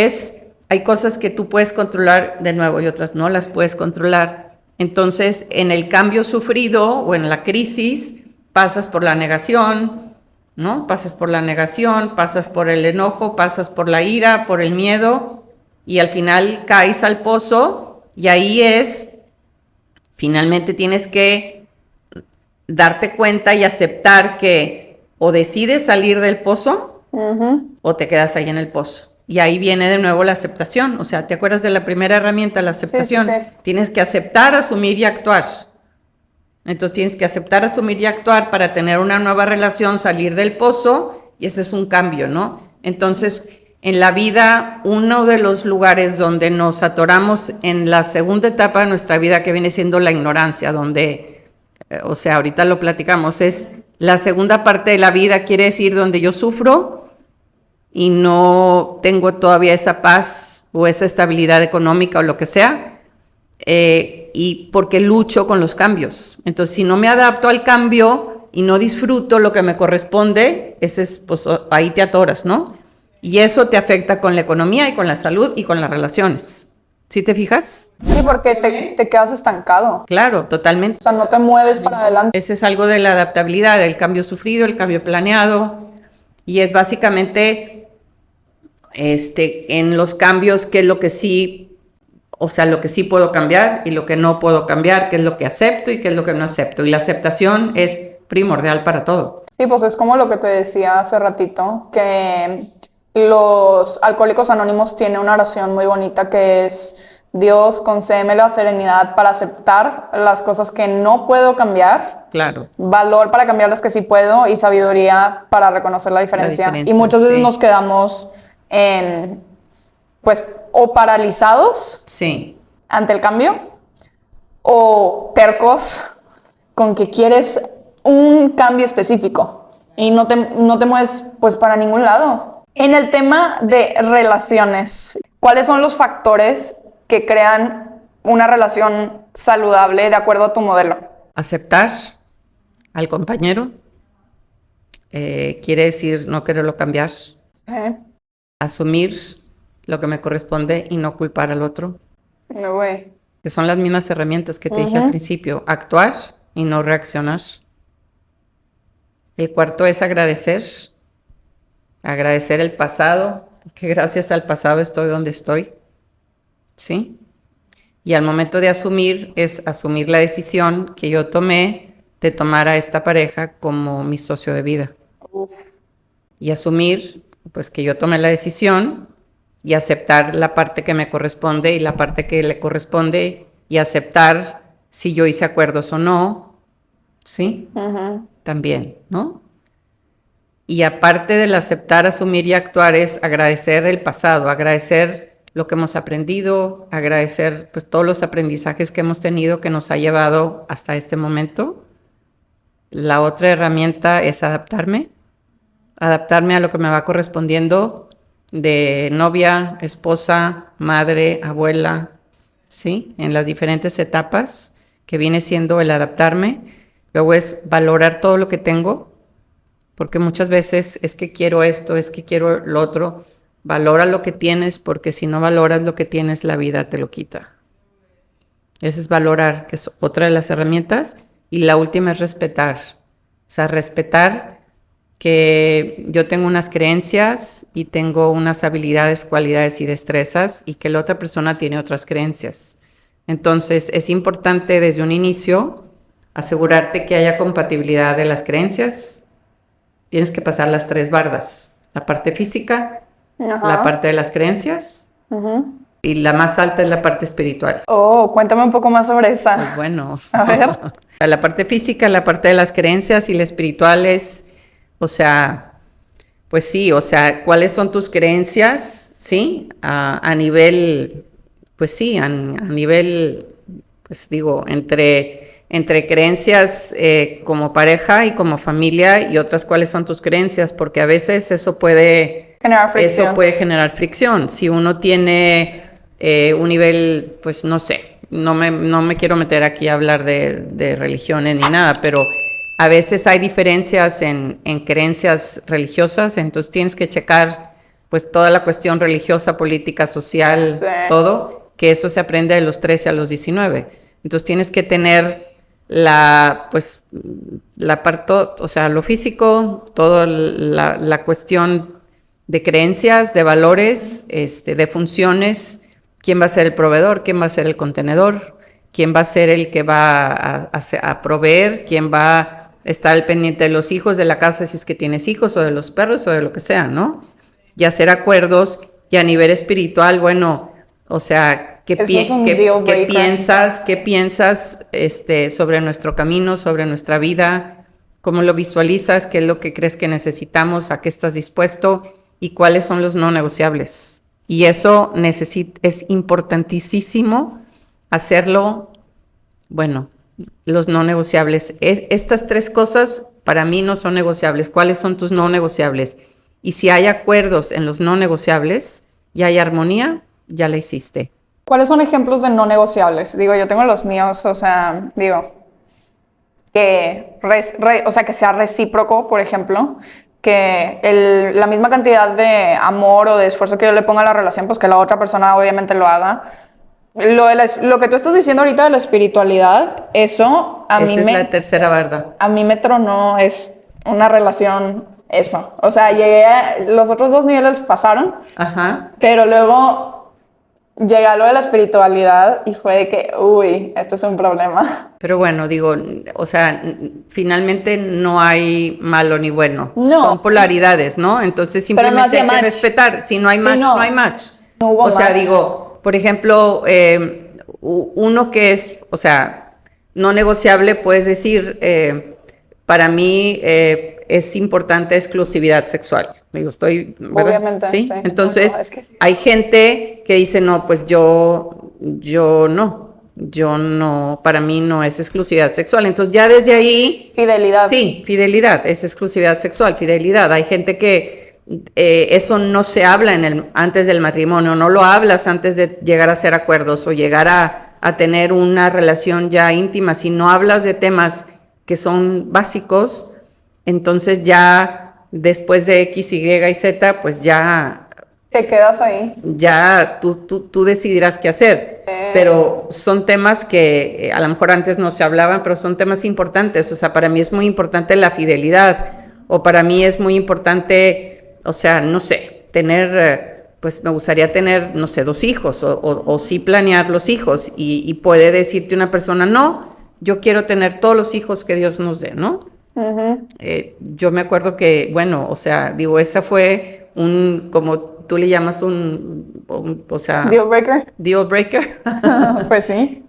hay cosas que tú puedes controlar de nuevo y otras no las puedes controlar. Entonces, en el cambio sufrido o en la crisis, pasas por la negación, ¿no? Pasas por la negación, pasas por el enojo, pasas por la ira, por el miedo, y al final caes al pozo, y ahí finalmente tienes que darte cuenta y aceptar que o decides salir del pozo o te quedas ahí en el pozo. Y ahí viene de nuevo la aceptación. O sea, ¿te acuerdas de la primera herramienta, la aceptación? Sí. Tienes que aceptar, asumir y actuar. Entonces tienes que aceptar, asumir y actuar para tener una nueva relación, salir del pozo, y ese es un cambio, ¿no? Entonces, en la vida, uno de los lugares donde nos atoramos en la segunda etapa de nuestra vida, que viene siendo la ignorancia, donde, o sea, ahorita lo platicamos, es la segunda parte de la vida, quiere decir donde yo sufro y no tengo todavía esa paz o esa estabilidad económica o lo que sea, y porque lucho con los cambios. Entonces, si no me adapto al cambio, y no disfruto lo que me corresponde, pues ahí te atoras, ¿no? Y eso te afecta con la economía y con la salud y con las relaciones. ¿Sí te fijas? Sí, porque te quedas estancado. Claro, totalmente. O sea, no te mueves para adelante. Ese es algo de la adaptabilidad, el cambio sufrido, el cambio planeado, y es básicamente en los cambios qué es lo que sí, o sea, lo que sí puedo cambiar y lo que no puedo cambiar, qué es lo que acepto y qué es lo que no acepto. Y la aceptación es primordial para todo. Sí, pues es como lo que te decía hace ratito, que los Alcohólicos Anónimos tienen una oración muy bonita que es: Dios, concédeme la serenidad para aceptar las cosas que no puedo cambiar. Claro. Valor para cambiar las que sí puedo y sabiduría para reconocer la diferencia. Y muchas veces nos quedamos pues, o paralizados ante el cambio, o tercos con que quieres un cambio específico y no te mueves pues para ningún lado. En el tema de relaciones, ¿cuáles son los factores que crean una relación saludable de acuerdo a tu modelo? Aceptar al compañero quiere decir no quererlo cambiar. Asumir lo que me corresponde y no culpar al otro. No, güey. Que son las mismas herramientas que te dije al principio. Actuar y no reaccionar. El cuarto es agradecer. Agradecer el pasado, que gracias al pasado estoy donde estoy. ¿Sí? Y al momento de asumir, es asumir la decisión que yo tomé de tomar a esta pareja como mi socio de vida. Y asumir, pues, que yo tomé la decisión y aceptar la parte que me corresponde y la parte que le corresponde y aceptar si yo hice acuerdos o no. ¿Sí? También, ¿no? Y aparte del aceptar, asumir y actuar es agradecer el pasado, agradecer lo que hemos aprendido, agradecer pues todos los aprendizajes que hemos tenido que nos ha llevado hasta este momento. La otra herramienta es adaptarme a lo que me va correspondiendo de novia, esposa, madre, abuela, ¿sí? En las diferentes etapas que viene siendo el adaptarme. Luego es valorar todo lo que tengo, porque muchas veces es que quiero esto, es que quiero lo otro. Valora lo que tienes, porque si no valoras lo que tienes, la vida te lo quita. Ese es valorar, que es otra de las herramientas. Y la última es respetar. O sea, respetar que yo tengo unas creencias y tengo unas habilidades, cualidades y destrezas, y que la otra persona tiene otras creencias. Entonces, es importante desde un inicio asegurarte que haya compatibilidad de las creencias. Tienes que pasar las 3 bardas: la parte física, la parte de las creencias, y la más alta es la parte espiritual. Oh, cuéntame un poco más sobre esa. Pues bueno, a ver. La parte física, la parte de las creencias, y la espiritual es, o sea, pues sí, o sea, ¿cuáles son tus creencias? Sí, a nivel, pues sí, a nivel, pues digo, entre creencias como pareja y como familia, y otras cuáles son tus creencias, porque a veces eso puede generar fricción. Si uno tiene un nivel, pues no sé, no me quiero meter aquí a hablar de religiones ni nada, pero a veces hay diferencias en creencias religiosas, entonces tienes que checar pues toda la cuestión religiosa, política, social, todo, que eso se aprende de los 13 a los 19. Entonces tienes que tener la parte, o sea, lo físico, toda la cuestión de creencias, de valores, de funciones, quién va a ser el proveedor, quién va a ser el contenedor, quién va a ser el que va a proveer, quién va a estar al pendiente de los hijos, de la casa si es que tienes hijos, o de los perros, o de lo que sea, ¿no? Y hacer acuerdos. Y a nivel espiritual, bueno, o sea, ¿qué piensas sobre nuestro camino, sobre nuestra vida? ¿Cómo lo visualizas? ¿Qué es lo que crees que necesitamos? ¿A qué estás dispuesto? ¿Y cuáles son los no negociables? Y eso es importantísimo hacerlo, bueno, los no negociables. Estas 3 cosas para mí no son negociables. ¿Cuáles son tus no negociables? Y si hay acuerdos en los no negociables y hay armonía, ya la hiciste. ¿Cuáles son ejemplos de no negociables? Digo, yo tengo los míos, o sea, digo, o sea, que sea recíproco, por ejemplo, que la misma cantidad de amor o de esfuerzo que yo le ponga a la relación, pues que la otra persona obviamente lo haga. Lo que tú estás diciendo ahorita de la espiritualidad, eso Esa es la tercera barda. A mí me tronó, es una relación, eso. O sea, los otros dos niveles pasaron, Ajá. pero luego llegué a lo de la espiritualidad y fue de que, uy, esto es un problema. Pero bueno, digo, o sea, finalmente no hay malo ni bueno. No. Son polaridades, ¿no? Entonces simplemente hay que respetar. Si no hay match, no hay match. No hubo o sea, match. Digo, por ejemplo, uno que es, o sea, no negociable, puedes decir, para mí es importante exclusividad sexual. Digo, ¿verdad? Obviamente, sí. Entonces, no, es que sí. Hay gente que dice, no, pues yo no, para mí no es exclusividad sexual. Entonces ya desde ahí... Fidelidad. Sí, fidelidad, es exclusividad sexual, fidelidad. Hay gente que eso no se habla antes del matrimonio, no lo hablas antes de llegar a hacer acuerdos o llegar a tener una relación ya íntima. Si no hablas de temas que son básicos, entonces ya después de X, Y y Z, pues ya... Te quedas ahí. Ya tú decidirás qué hacer. Pero son temas que a lo mejor antes no se hablaban, pero son temas importantes. O sea, para mí es muy importante la fidelidad. O para mí es muy importante, o sea, no sé, pues me gustaría tener, no sé, 2 hijos. O sí planear los hijos. Y puede decirte una persona, no, yo quiero tener todos los hijos que Dios nos dé, ¿no? Uh-huh. Yo me acuerdo que, bueno, o sea, digo, esa fue como tú le llamas o sea... Deal breaker. Deal breaker. Pues sí.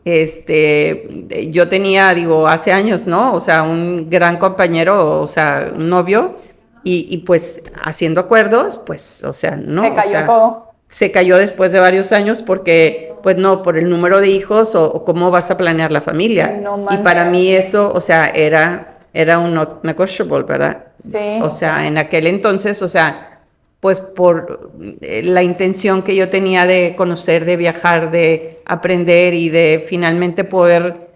Yo tenía, digo, hace años, ¿no? O sea, un gran compañero, o sea, un novio, y pues haciendo acuerdos, pues, o sea, no. Se cayó todo. Se cayó después de varios años porque, pues no, por el número de hijos o cómo vas a planear la familia. No manches. Y para mí eso, o sea, era un not negotiable, ¿verdad? Sí. O sea, en aquel entonces, o sea, pues por la intención que yo tenía de conocer, de viajar, de aprender y de finalmente poder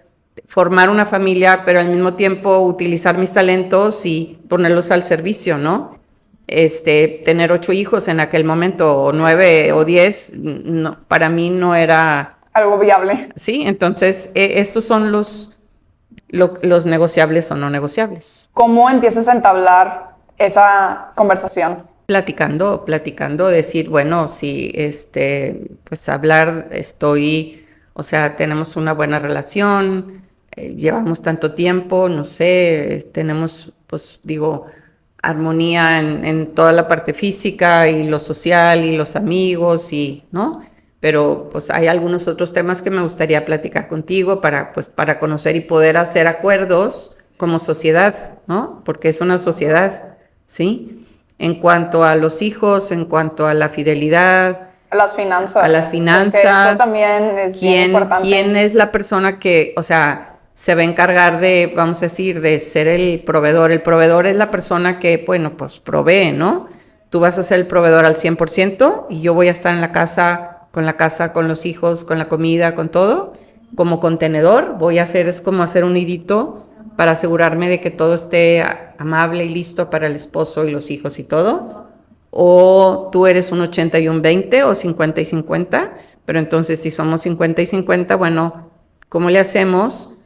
formar una familia, pero al mismo tiempo utilizar mis talentos y ponerlos al servicio, ¿no? Tener 8 hijos en aquel momento, o 9 o 10, no, para mí no era... algo viable. Sí, entonces estos son los negociables o no negociables. ¿Cómo empiezas a entablar esa conversación? Platicando, decir, bueno, sí, pues hablar, o sea, tenemos una buena relación, llevamos tanto tiempo, no sé, tenemos, pues digo, armonía en toda la parte física y lo social y los amigos y, ¿no? Pero pues hay algunos otros temas que me gustaría platicar contigo para conocer y poder hacer acuerdos como sociedad, ¿no? Porque es una sociedad, ¿sí? En cuanto a los hijos, en cuanto a la fidelidad. A las finanzas. A las finanzas. Porque eso también es bien importante. ¿Quién es la persona que, o sea, se va a encargar de, vamos a decir, de ser el proveedor? El proveedor es la persona que, bueno, pues provee, ¿no? Tú vas a ser el proveedor al 100% y yo voy a estar en la casa, con los hijos, con la comida, con todo. Como contenedor, es como hacer un nidito para asegurarme de que todo esté amable y listo para el esposo y los hijos y todo. O tú eres un 80 y un 20 o 50 y 50, pero entonces si somos 50 y 50, bueno, ¿cómo le hacemos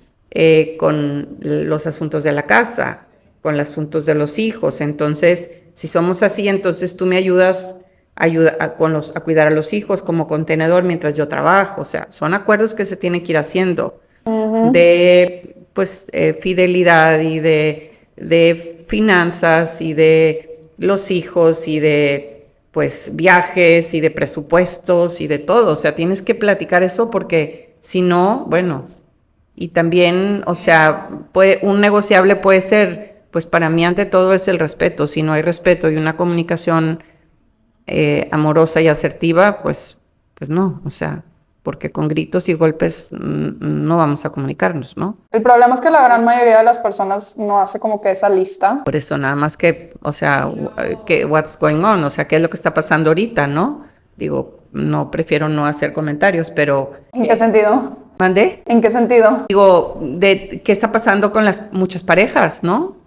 con los asuntos de la casa, con los asuntos de los hijos? Entonces, si somos así, entonces tú me ayudas a cuidar a los hijos como contenedor mientras yo trabajo. O sea, son acuerdos que se tienen que ir haciendo. Uh-huh. De pues fidelidad y de finanzas y de los hijos y de pues viajes y de presupuestos y de todo. O sea, tienes que platicar eso porque si no, bueno, y también, o sea, un negociable puede ser, pues para mí ante todo es el respeto. Si no hay respeto y una comunicación amorosa y asertiva, pues no, o sea, porque con gritos y golpes no vamos a comunicarnos, ¿no? El problema es que la gran mayoría de las personas no hace como que esa lista. Por eso nada más que, o sea, que what's going on, o sea, qué es lo que está pasando ahorita, ¿no? Digo, no, prefiero no hacer comentarios, pero... ¿En qué sentido? ¿Mandé? ¿En qué sentido? Digo, de qué está pasando con las muchas parejas, ¿no?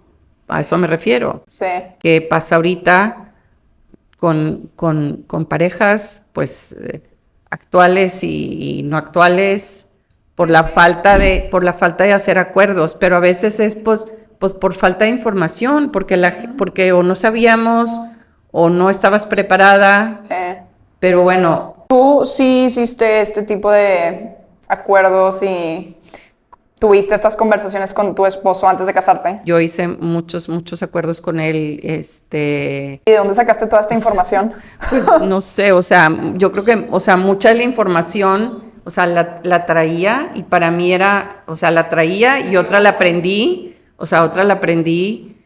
A eso me refiero. Sí. ¿Qué pasa ahorita con parejas, pues, actuales y no actuales, por la falta de hacer acuerdos? Pero a veces es, pues por falta de información, porque o no sabíamos o no estabas preparada. Pero bueno. ¿Tú sí hiciste este tipo de acuerdos y tuviste estas conversaciones con tu esposo antes de casarte? Yo hice muchos acuerdos con él, ¿Y de dónde sacaste toda esta información? Pues no sé, o sea, yo creo que, o sea, mucha de la información, o sea, la traía y para mí era, o sea, la traía y otra la aprendí, o sea, otra la aprendí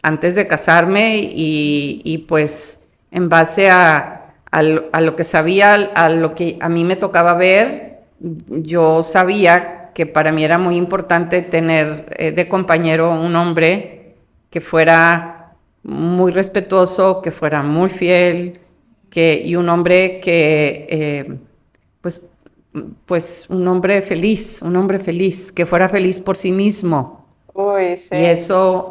antes de casarme y pues en base a lo que sabía, a lo que a mí me tocaba ver, yo sabía que para mí era muy importante tener de compañero un hombre que fuera muy respetuoso, que fuera muy fiel, y un hombre que, pues un hombre feliz, que fuera feliz por sí mismo. Uy, sí. Y eso,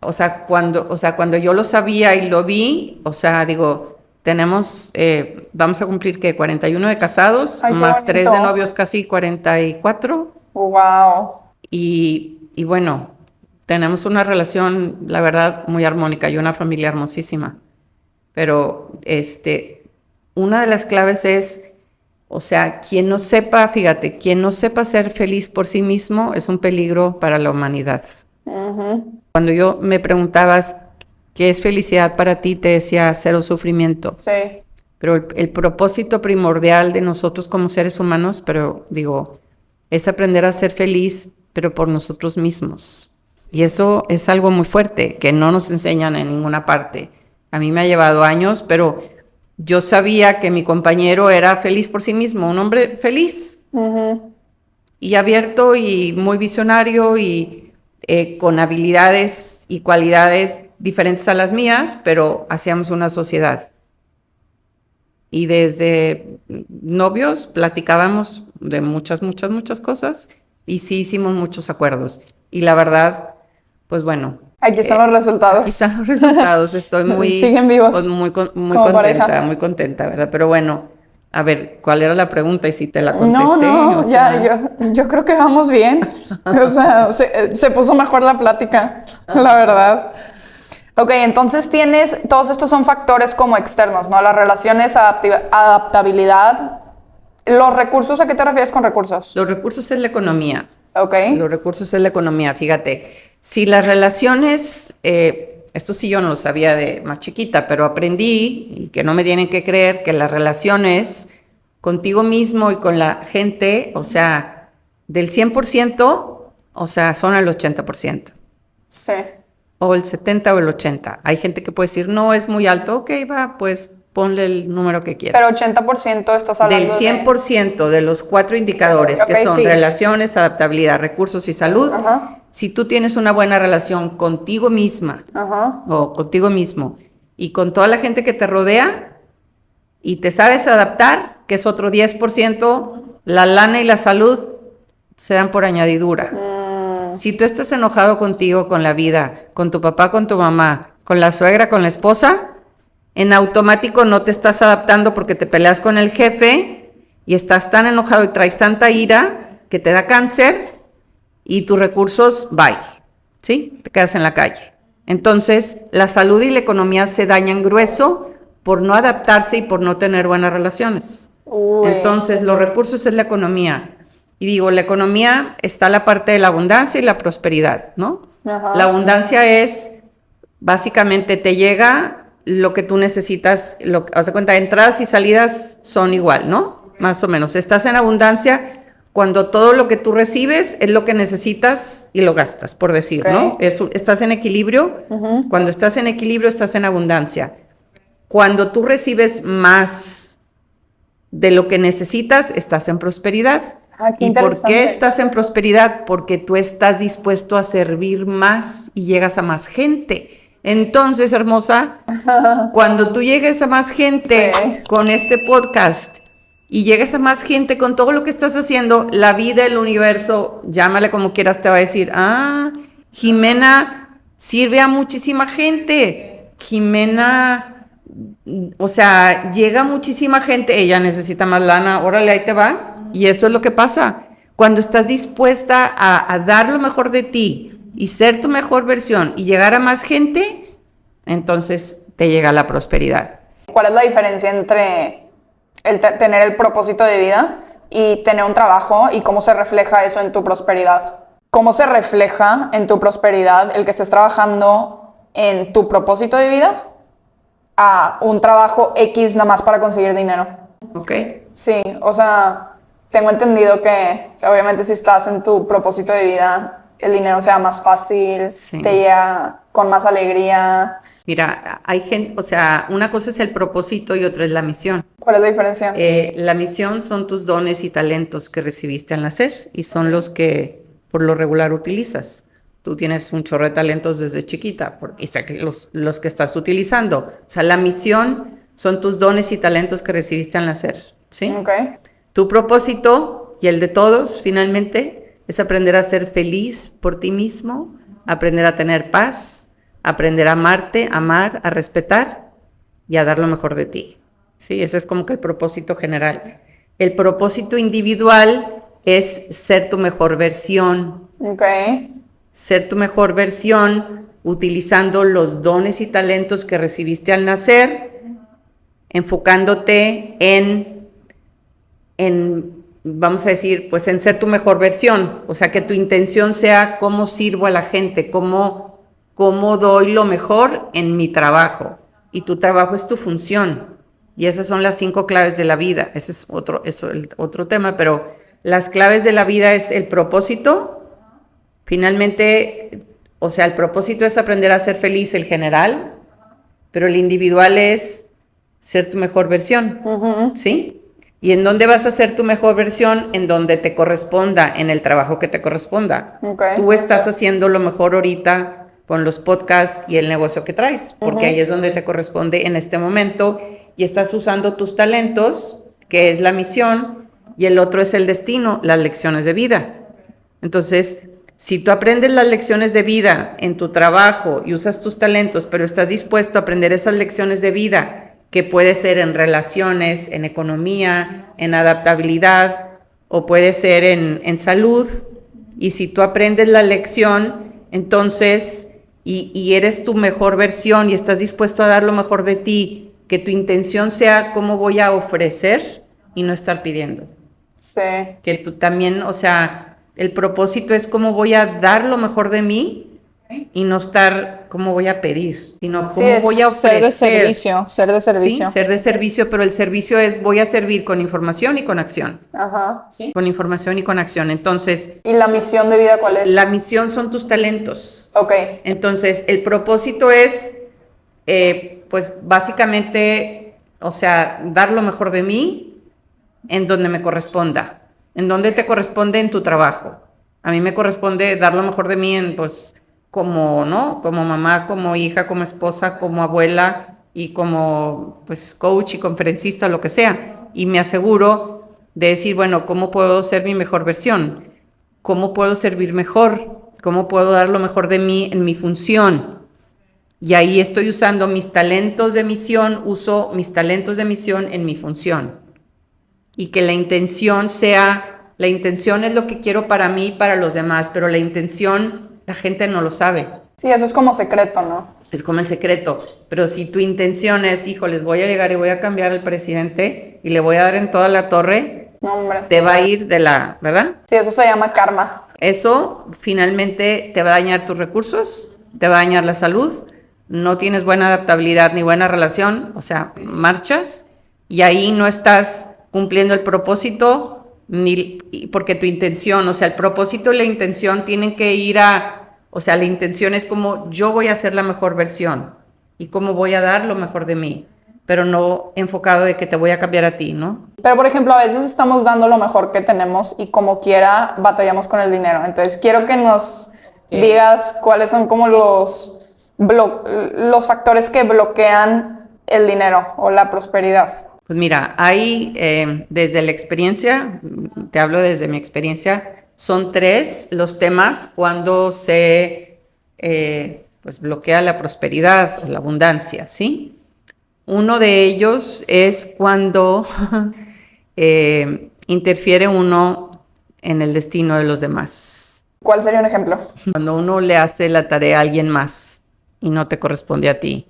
o sea, cuando yo lo sabía y lo vi, o sea, digo, vamos a cumplir, ¿qué? 41 de casados, ay, más 3 de novios, casi 44. Wow. Y bueno, tenemos una relación, la verdad, muy armónica y una familia hermosísima. Pero una de las claves es, o sea, quien no sepa ser feliz por sí mismo es un peligro para la humanidad. Uh-huh. Cuando yo me preguntabas qué es felicidad para ti, te decía cero sufrimiento. Sí. Pero el propósito primordial de nosotros como seres humanos, es aprender a ser feliz, pero por nosotros mismos. Y eso es algo muy fuerte, que no nos enseñan en ninguna parte. A mí me ha llevado años, pero yo sabía que mi compañero era feliz por sí mismo, un hombre feliz. Uh-huh. Y abierto y muy visionario y con habilidades y cualidades diferentes a las mías, pero hacíamos una sociedad. Y desde novios platicábamos de muchas cosas y sí hicimos muchos acuerdos. Y la verdad, pues bueno. Aquí están los resultados. Aquí están los resultados. Estoy siguen vivos. Pues muy contenta, ¿verdad? Pero bueno, a ver, ¿cuál era la pregunta? Y si te la contesté. No, yo creo que vamos bien. O sea, se puso mejor la plática, la verdad. Ok, entonces todos estos son factores como externos, ¿no? Las relaciones, adaptabilidad. ¿Los recursos, a qué te refieres con recursos? Los recursos es la economía. Ok. Los recursos es la economía, fíjate. Si las relaciones, esto sí yo no lo sabía de más chiquita, pero aprendí, y que no me tienen que creer, que las relaciones contigo mismo y con la gente, o sea, del 100%, o sea, son al 80%. Sí. O el 70 o el 80. Hay gente que puede decir, no, es muy alto, ok, va, pues ponle el número que quieras. Pero 80% estás hablando del 100% de los 4 indicadores, que son relaciones, adaptabilidad, recursos y salud. Ajá. Si tú tienes una buena relación contigo misma, ajá, o contigo mismo y con toda la gente que te rodea y te sabes adaptar, que es otro 10%, la lana y la salud se dan por añadidura. Si tú estás enojado contigo, con la vida, con tu papá, con tu mamá, con la suegra, con la esposa, en automático no te estás adaptando porque te peleas con el jefe y estás tan enojado y traes tanta ira que te da cáncer y tus recursos, bye, ¿sí? Te quedas en la calle. Entonces, la salud y la economía se dañan grueso por no adaptarse y por no tener buenas relaciones. Entonces, los recursos es la economía. Y digo, la economía está la parte de la abundancia y la prosperidad, ¿no? Ajá. La abundancia es, básicamente, te llega lo que tú necesitas, haz de cuenta, entradas y salidas son igual, ¿no? Más o menos. Estás en abundancia cuando todo lo que tú recibes es lo que necesitas y lo gastas, por decir, okay, ¿no? Estás en equilibrio. Uh-huh. Cuando estás en equilibrio, estás en abundancia. Cuando tú recibes más de lo que necesitas, estás en prosperidad. ¿Y por qué estás en prosperidad? Porque tú estás dispuesto a servir más y llegas a más gente. Entonces, hermosa, cuando tú llegues a más gente con este podcast y llegues a más gente con todo lo que estás haciendo, la vida, el universo, llámale como quieras, te va a decir, Jimena sirve a muchísima gente. Jimena, o sea, llega muchísima gente, ella necesita más lana, órale, ahí te va. Y eso es lo que pasa. Cuando estás dispuesta a dar lo mejor de ti y ser tu mejor versión y llegar a más gente, entonces te llega la prosperidad. ¿Cuál es la diferencia entre tener el propósito de vida y tener un trabajo y cómo se refleja eso en tu prosperidad? ¿Cómo se refleja en tu prosperidad el que estés trabajando en tu propósito de vida a un trabajo X nada más para conseguir dinero? Ok. Sí, o sea, tengo entendido que obviamente si estás en tu propósito de vida, el dinero sea más fácil, te llega con más alegría. Mira, hay gente, o sea, una cosa es el propósito y otra es la misión. ¿Cuál es la diferencia? La misión son tus dones y talentos que recibiste al nacer y son los que por lo regular utilizas. Tú tienes un chorro de talentos desde chiquita y los que estás utilizando. O sea, la misión son tus dones y talentos que recibiste al nacer, ¿sí? Okay. Tu propósito y el de todos, finalmente, es aprender a ser feliz por ti mismo, aprender a tener paz, aprender a amarte, amar, a respetar y a dar lo mejor de ti. Sí, ese es como que el propósito general. El propósito individual es ser tu mejor versión. Okay. Ser tu mejor versión utilizando los dones y talentos que recibiste al nacer, enfocándote en, vamos a decir, pues en ser tu mejor versión. O sea, que tu intención sea cómo sirvo a la gente, cómo doy lo mejor en mi trabajo. Y tu trabajo es tu función. Y esas son las 5 claves de la vida. Ese es otro tema, pero las claves de la vida es el propósito. Finalmente, o sea, el propósito es aprender a ser feliz, el general, pero el individual es ser tu mejor versión, ¿sí? ¿Y en dónde vas a ser tu mejor versión? En donde te corresponda, en el trabajo que te corresponda. Okay. Tú estás haciendo lo mejor ahorita con los podcasts y el negocio que traes, porque ahí es donde te corresponde en este momento y estás usando tus talentos, que es la misión, y el otro es el destino, las lecciones de vida. Entonces, si tú aprendes las lecciones de vida en tu trabajo y usas tus talentos, pero estás dispuesto a aprender esas lecciones de vida, que puede ser en relaciones, en economía, en adaptabilidad, o puede ser en salud, y si tú aprendes la lección, entonces, y eres tu mejor versión y estás dispuesto a dar lo mejor de ti, que tu intención sea cómo voy a ofrecer y no estar pidiendo. Sí. Que tú también, o sea, el propósito es cómo voy a dar lo mejor de mí y no estar cómo voy a pedir, sino cómo voy a ofrecer. Ser de servicio. Sí, ser de servicio, pero el servicio es voy a servir con información y con acción. Ajá. ¿Sí? Con información y con acción. Entonces. ¿Y la misión de vida cuál es? La misión son tus talentos. Ok. Entonces, el propósito es, pues básicamente, o sea, dar lo mejor de mí en donde me corresponda. ¿En dónde te corresponde? En tu trabajo. A mí me corresponde dar lo mejor de mí en, pues, como, ¿no? Como mamá, como hija, como esposa, como abuela y como, pues, coach y conferencista, lo que sea. Y me aseguro de decir, bueno, ¿cómo puedo ser mi mejor versión? ¿Cómo puedo servir mejor? ¿Cómo puedo dar lo mejor de mí en mi función? Y ahí estoy usando mis talentos de misión, uso mis talentos de misión en mi función. Y que la intención es lo que quiero para mí y para los demás, pero la intención la gente no lo sabe. Sí, eso es como secreto, ¿no? Es como el secreto, pero si tu intención es, híjoles, voy a llegar y voy a cambiar al presidente y le voy a dar en toda la torre, no, hombre, te va a ir de la, ¿verdad? Sí, eso se llama karma. Eso finalmente te va a dañar tus recursos, te va a dañar la salud, no tienes buena adaptabilidad ni buena relación, o sea, marchas y ahí no estás cumpliendo el propósito, porque tu intención, o sea, el propósito y la intención tienen que ir o sea, la intención es como yo voy a ser la mejor versión y cómo voy a dar lo mejor de mí, pero no enfocado de que te voy a cambiar a ti, ¿no? Pero, por ejemplo, a veces estamos dando lo mejor que tenemos y como quiera batallamos con el dinero. Entonces, quiero que nos digas cuáles son como los los factores que bloquean el dinero o la prosperidad? Pues mira, hay desde la experiencia, te hablo desde mi experiencia, son 3 los temas cuando se pues bloquea la prosperidad, la abundancia, ¿sí? Uno de ellos es cuando interfiere uno en el destino de los demás. ¿Cuál sería un ejemplo? Cuando uno le hace la tarea a alguien más y no te corresponde a ti.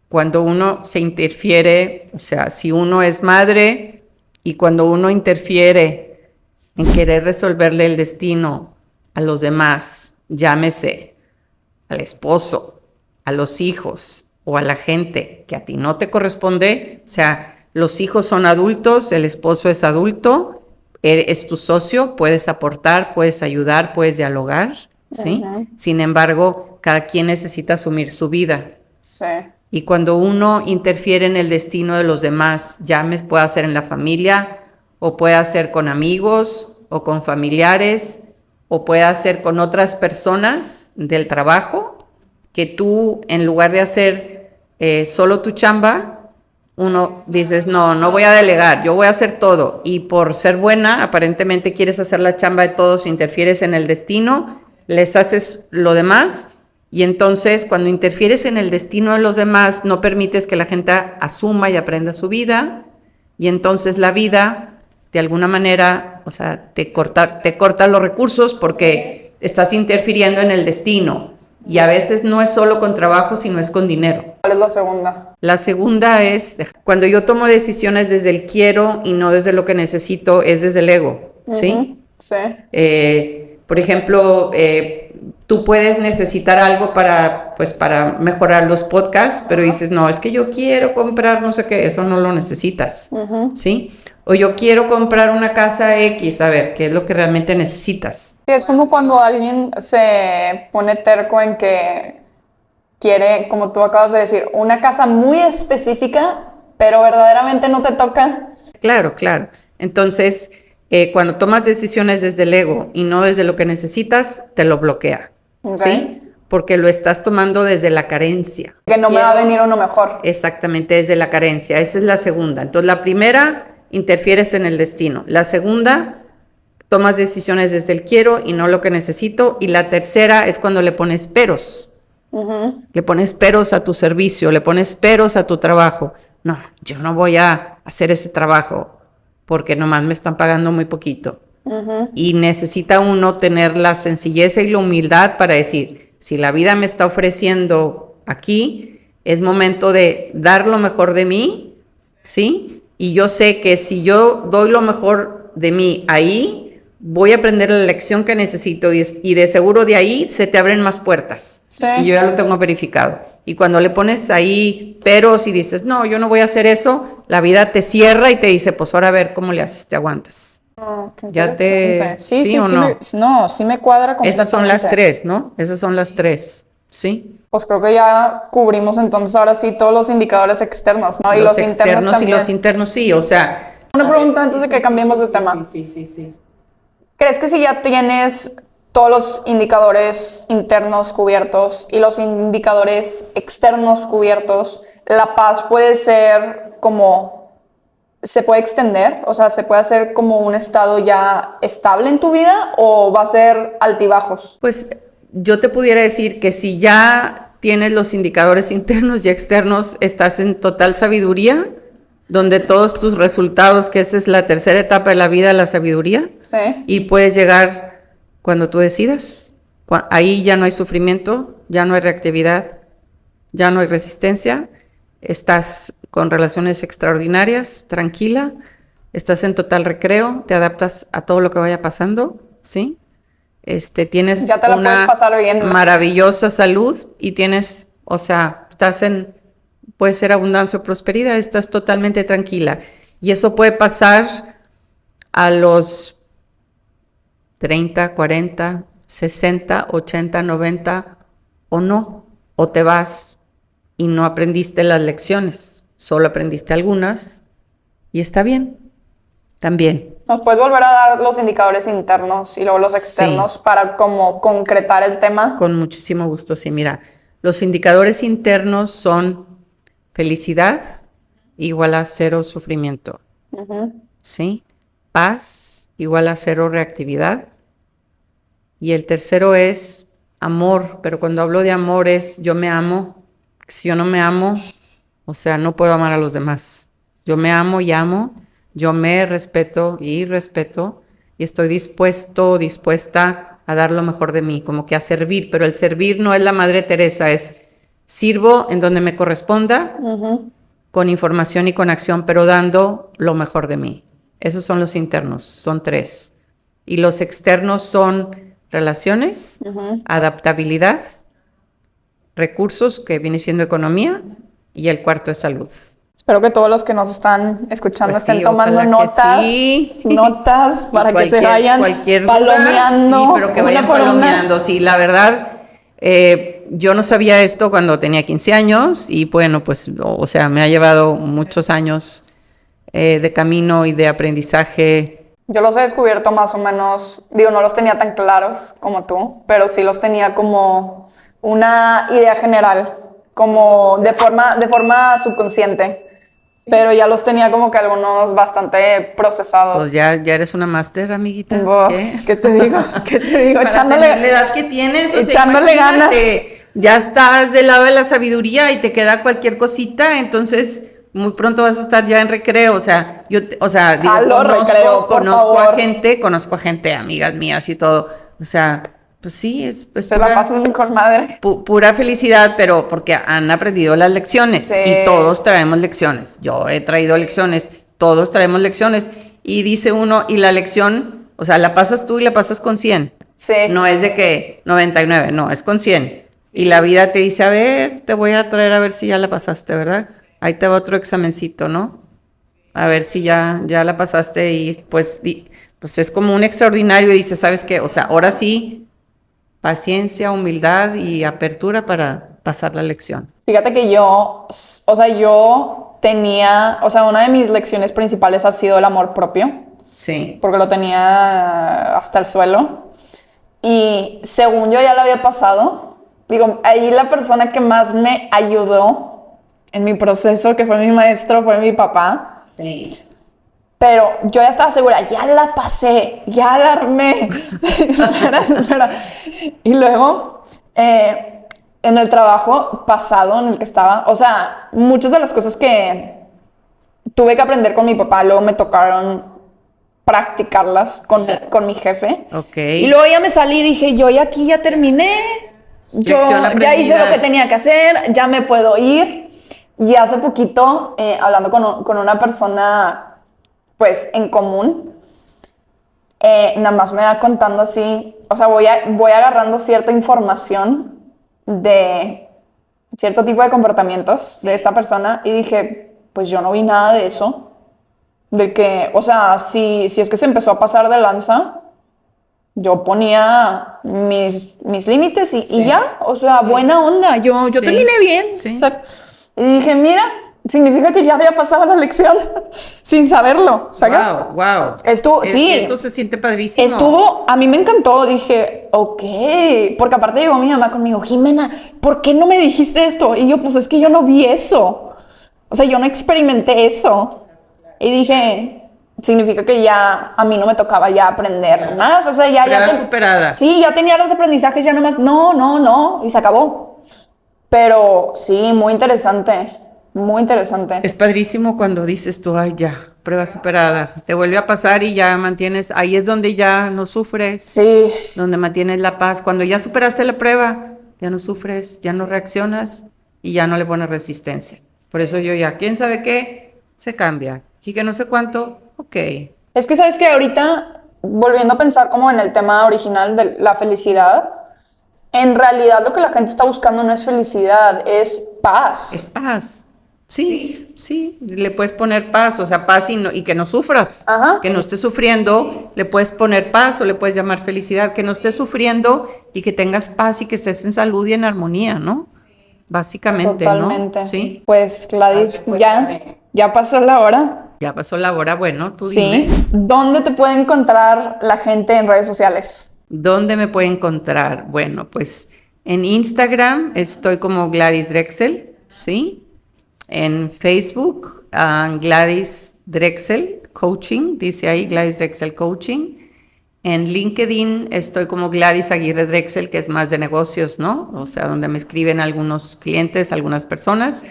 Cuando uno se interfiere, o sea, si uno es madre y cuando uno interfiere en querer resolverle el destino a los demás, llámese al esposo, a los hijos o a la gente que a ti no te corresponde, o sea, los hijos son adultos, el esposo es adulto, es tu socio, puedes aportar, puedes ayudar, puedes dialogar, ¿sí? Uh-huh. Sin embargo, cada quien necesita asumir su vida. Sí. Y cuando uno interfiere en el destino de los demás, puede ser en la familia, o puede ser con amigos, o con familiares, o puede ser con otras personas del trabajo, que tú, en lugar de hacer solo tu chamba, uno dices, no voy a delegar, yo voy a hacer todo. Y por ser buena, aparentemente quieres hacer la chamba de todos, interfieres en el destino, les haces lo demás. Y entonces, cuando interfieres en el destino de los demás, no permites que la gente asuma y aprenda su vida, y entonces la vida, de alguna manera, o sea, te corta los recursos porque estás interfiriendo en el destino. Y a veces no es solo con trabajo, sino es con dinero. ¿Cuál es la segunda? La segunda es, cuando yo tomo decisiones desde el quiero y no desde lo que necesito, es desde el ego, ¿sí? Sí. Por ejemplo, tú puedes necesitar algo para mejorar los podcasts, pero dices, no, es que yo quiero comprar no sé qué, eso no lo necesitas, ¿sí? O yo quiero comprar una casa X, a ver, ¿qué es lo que realmente necesitas? Sí, es como cuando alguien se pone terco en que quiere, como tú acabas de decir, una casa muy específica, pero verdaderamente no te toca. Claro. Entonces, cuando tomas decisiones desde el ego y no desde lo que necesitas, te lo bloquea, ¿sí? Porque lo estás tomando desde la carencia. Que no me va a venir uno mejor. Exactamente, desde la carencia. Esa es la segunda. Entonces, la primera, interfieres en el destino. La segunda, tomas decisiones desde el quiero y no lo que necesito. Y la tercera es cuando le pones peros. Le pones peros a tu servicio, le pones peros a tu trabajo. No, yo no voy a hacer ese trabajo porque nomás me están pagando muy poquito. Y necesita uno tener la sencillez y la humildad para decir, si la vida me está ofreciendo aquí, es momento de dar lo mejor de mí, ¿sí? Y yo sé que si yo doy lo mejor de mí ahí, voy a aprender la lección que necesito y de seguro de ahí se te abren más puertas. Sí. Y yo ya lo tengo verificado. Y cuando le pones ahí peros y dices, no, yo no voy a hacer eso, la vida te cierra y te dice, pues ahora a ver cómo le haces, te aguantas. Oh, qué Ya te... Sí, ¿o no? Sí me cuadra completamente. Esas son las 3, ¿no? Esas son las 3, ¿sí? Pues creo que ya cubrimos entonces ahora sí todos los indicadores externos, ¿no? Y los internos también. Y los internos, sí, o sea... Una pregunta antes de que cambiemos de tema. Sí. ¿Crees que si ya tienes todos los indicadores internos cubiertos y los indicadores externos cubiertos, la paz puede ser como... ¿Se puede extender? O sea, ¿se puede hacer como un estado ya estable en tu vida o va a ser altibajos? Pues yo te pudiera decir que si ya tienes los indicadores internos y externos, estás en total sabiduría, donde todos tus resultados, que esa es la tercera etapa de la vida, la sabiduría, sí. Y puedes llegar cuando tú decidas. Ahí ya no hay sufrimiento, ya no hay reactividad, ya no hay resistencia, estás con relaciones extraordinarias, tranquila, estás en total recreo, te adaptas a todo lo que vaya pasando, ¿sí? Tienes ya te la puedes pasar bien, ¿no? Maravillosa salud y tienes, o sea, puede ser abundancia o prosperidad, estás totalmente tranquila. Y eso puede pasar a los 30, 40, 60, 80, 90 o no, o te vas y no aprendiste las lecciones, solo aprendiste algunas y está bien, también. ¿Nos puedes volver a dar los indicadores internos y luego los externos para como concretar el tema? Con muchísimo gusto, sí. Mira, Los indicadores internos son felicidad igual a 0 sufrimiento, ¿sí? Paz igual a 0 reactividad. Y el tercero es amor, pero cuando hablo de amor es yo me amo. Si yo no me amo, o sea, no puedo amar a los demás. Yo me amo y amo, yo me respeto y respeto, y estoy dispuesta a dar lo mejor de mí, como que a servir, pero el servir no es la Madre Teresa, es sirvo en donde me corresponda, con información y con acción, pero dando lo mejor de mí. Esos son los internos, son 3. Y los externos son relaciones, adaptabilidad, recursos, que viene siendo economía, y el cuarto es salud. Espero que todos los que nos están escuchando Pues estén sí, tomando notas, notas para que se vayan palomeando. Sí, pero que vayan palomeando. Sí, la verdad, yo no sabía esto cuando tenía 15 años y bueno, pues, o sea, me ha llevado muchos años de camino y de aprendizaje. Yo los he descubierto más o menos, digo, no los tenía tan claros como tú, pero sí los tenía como una idea general, como de forma subconsciente. Pero ya los tenía como que algunos bastante procesados. Pues ya eres una máster, amiguita. ¿Qué te digo? ¿Qué te digo? Para tener la edad que tienes, echándole ganas. Ya estás del lado de la sabiduría y te queda cualquier cosita, entonces muy pronto vas a estar ya en recreo. O sea, conozco a gente, amigas mías y todo. O sea, pues sí, se la pasan con madre. Pura felicidad, pero porque han aprendido las lecciones. Sí. Y todos traemos lecciones. Yo he traído lecciones, todos traemos lecciones. Y dice uno, y la lección, o sea, la pasas tú y la pasas con 100. Sí. No es de que 99, no, es con 100. Sí. Y la vida te dice, a ver, te voy a traer a ver si ya la pasaste, ¿verdad? Ahí te va otro examencito, ¿no? A ver si ya la pasaste y pues es como un extraordinario y dices, ¿sabes qué? O sea, ahora sí, paciencia, humildad y apertura para pasar la lección. Fíjate que yo tenía, una de mis lecciones principales ha sido el amor propio. Sí. Porque lo tenía hasta el suelo. Y según yo ya lo había pasado, digo, ahí la persona que más me ayudó en mi proceso, que fue mi maestro, fue mi papá. Sí. Pero yo ya estaba segura, ya la pasé, ya la armé. espera. Y luego, en el trabajo pasado en el que estaba, muchas de las cosas que tuve que aprender con mi papá, luego me tocaron practicarlas con mi jefe. Okay. Y luego ya me salí y dije, yo ya aquí ya terminé, yo ya hice lo que tenía que hacer, ya me puedo ir. Y hace poquito, hablando con una persona pues en común, nada más me va contando así, voy agarrando cierta información de cierto tipo de comportamientos de esta persona y dije, pues yo no vi nada de eso, de que, si es que se empezó a pasar de lanza, yo ponía mis límites y ya, sí. Buena onda, yo sí. Terminé bien, sí. Y dije, mira, significa que ya había pasado la lección sin saberlo, ¿sabes? Wow. Sí. Eso se siente padrísimo. A mí me encantó, dije, ok, porque aparte llegó mi mamá conmigo, Jimena, ¿por qué no me dijiste esto? Y yo, pues es que yo no vi eso, yo no experimenté eso. Y dije, significa que ya a mí no me tocaba ya aprender más, ya superada. Sí, ya tenía los aprendizajes, ya nomás, no, y se acabó. Pero sí, muy interesante. Muy interesante. Es padrísimo cuando dices tú, ay, ya, prueba superada. Te vuelve a pasar y ya mantienes, ahí es donde ya no sufres. Sí. Donde mantienes la paz. Cuando ya superaste la prueba, ya no sufres, ya no reaccionas y ya no le pones resistencia. Por eso yo ya, ¿quién sabe qué? Se cambia. Y que no sé cuánto, ok. Es que sabes que ahorita, volviendo a pensar como en el tema original de la felicidad, en realidad lo que la gente está buscando no es felicidad, es paz. Es paz. Sí, le puedes poner paz, paz y que no sufras. Ajá. Que no estés sufriendo, le puedes poner paz o le puedes llamar felicidad, que no estés sufriendo y que tengas paz y que estés en salud y en armonía, ¿no? Básicamente, totalmente. ¿no? Sí. Pues Gladys, ya pasó la hora. Ya pasó la hora, bueno, tú dime. Sí. ¿Dónde te puede encontrar la gente en redes sociales? ¿Dónde me puede encontrar? Bueno, pues En Instagram estoy como Gladys Drexel, ¿sí? En Facebook, Gladys Drexel Coaching, dice ahí Gladys Drexel Coaching. En LinkedIn estoy como Gladys Aguirre Drexel, que es más de negocios, ¿no? O sea, donde me escriben algunos clientes, algunas personas.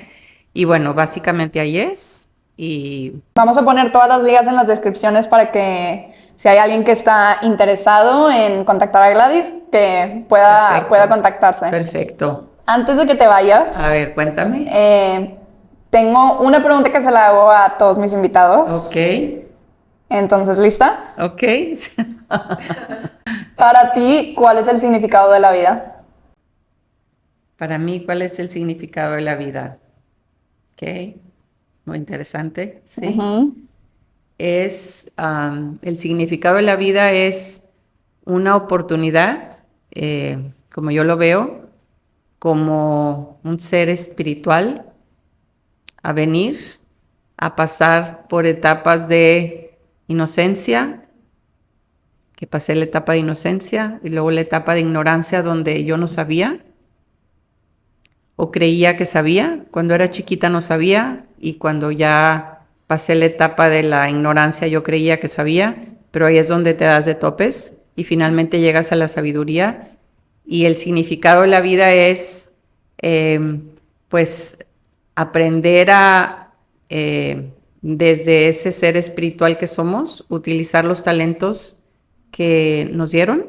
Y bueno, básicamente ahí es. Y vamos a poner todas las ligas en las descripciones para que si hay alguien que está interesado en contactar a Gladys, que pueda contactarse. Perfecto. Antes de que te vayas, a ver, cuéntame. Tengo una pregunta que se la hago a todos mis invitados. Ok. Entonces, ¿lista? Ok. Para ti, ¿cuál es el significado de la vida? Para mí, ¿cuál es el significado de la vida? Ok. Muy interesante, sí. El significado de la vida es una oportunidad, como yo lo veo, como un ser espiritual a venir, a pasar por etapas de inocencia, que pasé la etapa de inocencia y luego la etapa de ignorancia donde yo no sabía o creía que sabía. Cuando era chiquita no sabía y cuando ya pasé la etapa de la ignorancia yo creía que sabía, pero ahí es donde te das de topes y finalmente llegas a la sabiduría. Y el significado de la vida es pues aprender a desde ese ser espiritual que somos, utilizar los talentos que nos dieron,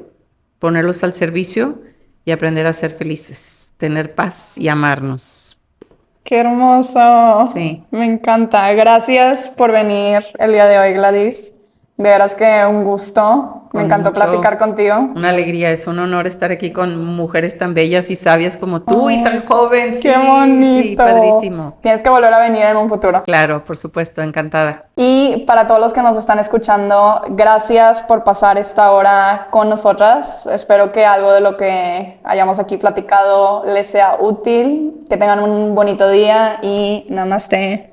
ponerlos al servicio y aprender a ser felices, tener paz y amarnos. ¡Qué hermoso! Sí. Me encanta. Gracias por venir el día de hoy, Gladys. De veras que un gusto. Me encantó platicar contigo. Una alegría, es un honor estar aquí con mujeres tan bellas y sabias como tú y tan joven. ¡Qué bonito! Sí, padrísimo. Tienes que volver a venir en un futuro. Claro, por supuesto, encantada. Y para todos los que nos están escuchando, gracias por pasar esta hora con nosotras. Espero que algo de lo que hayamos aquí platicado les sea útil. Que tengan un bonito día y namaste.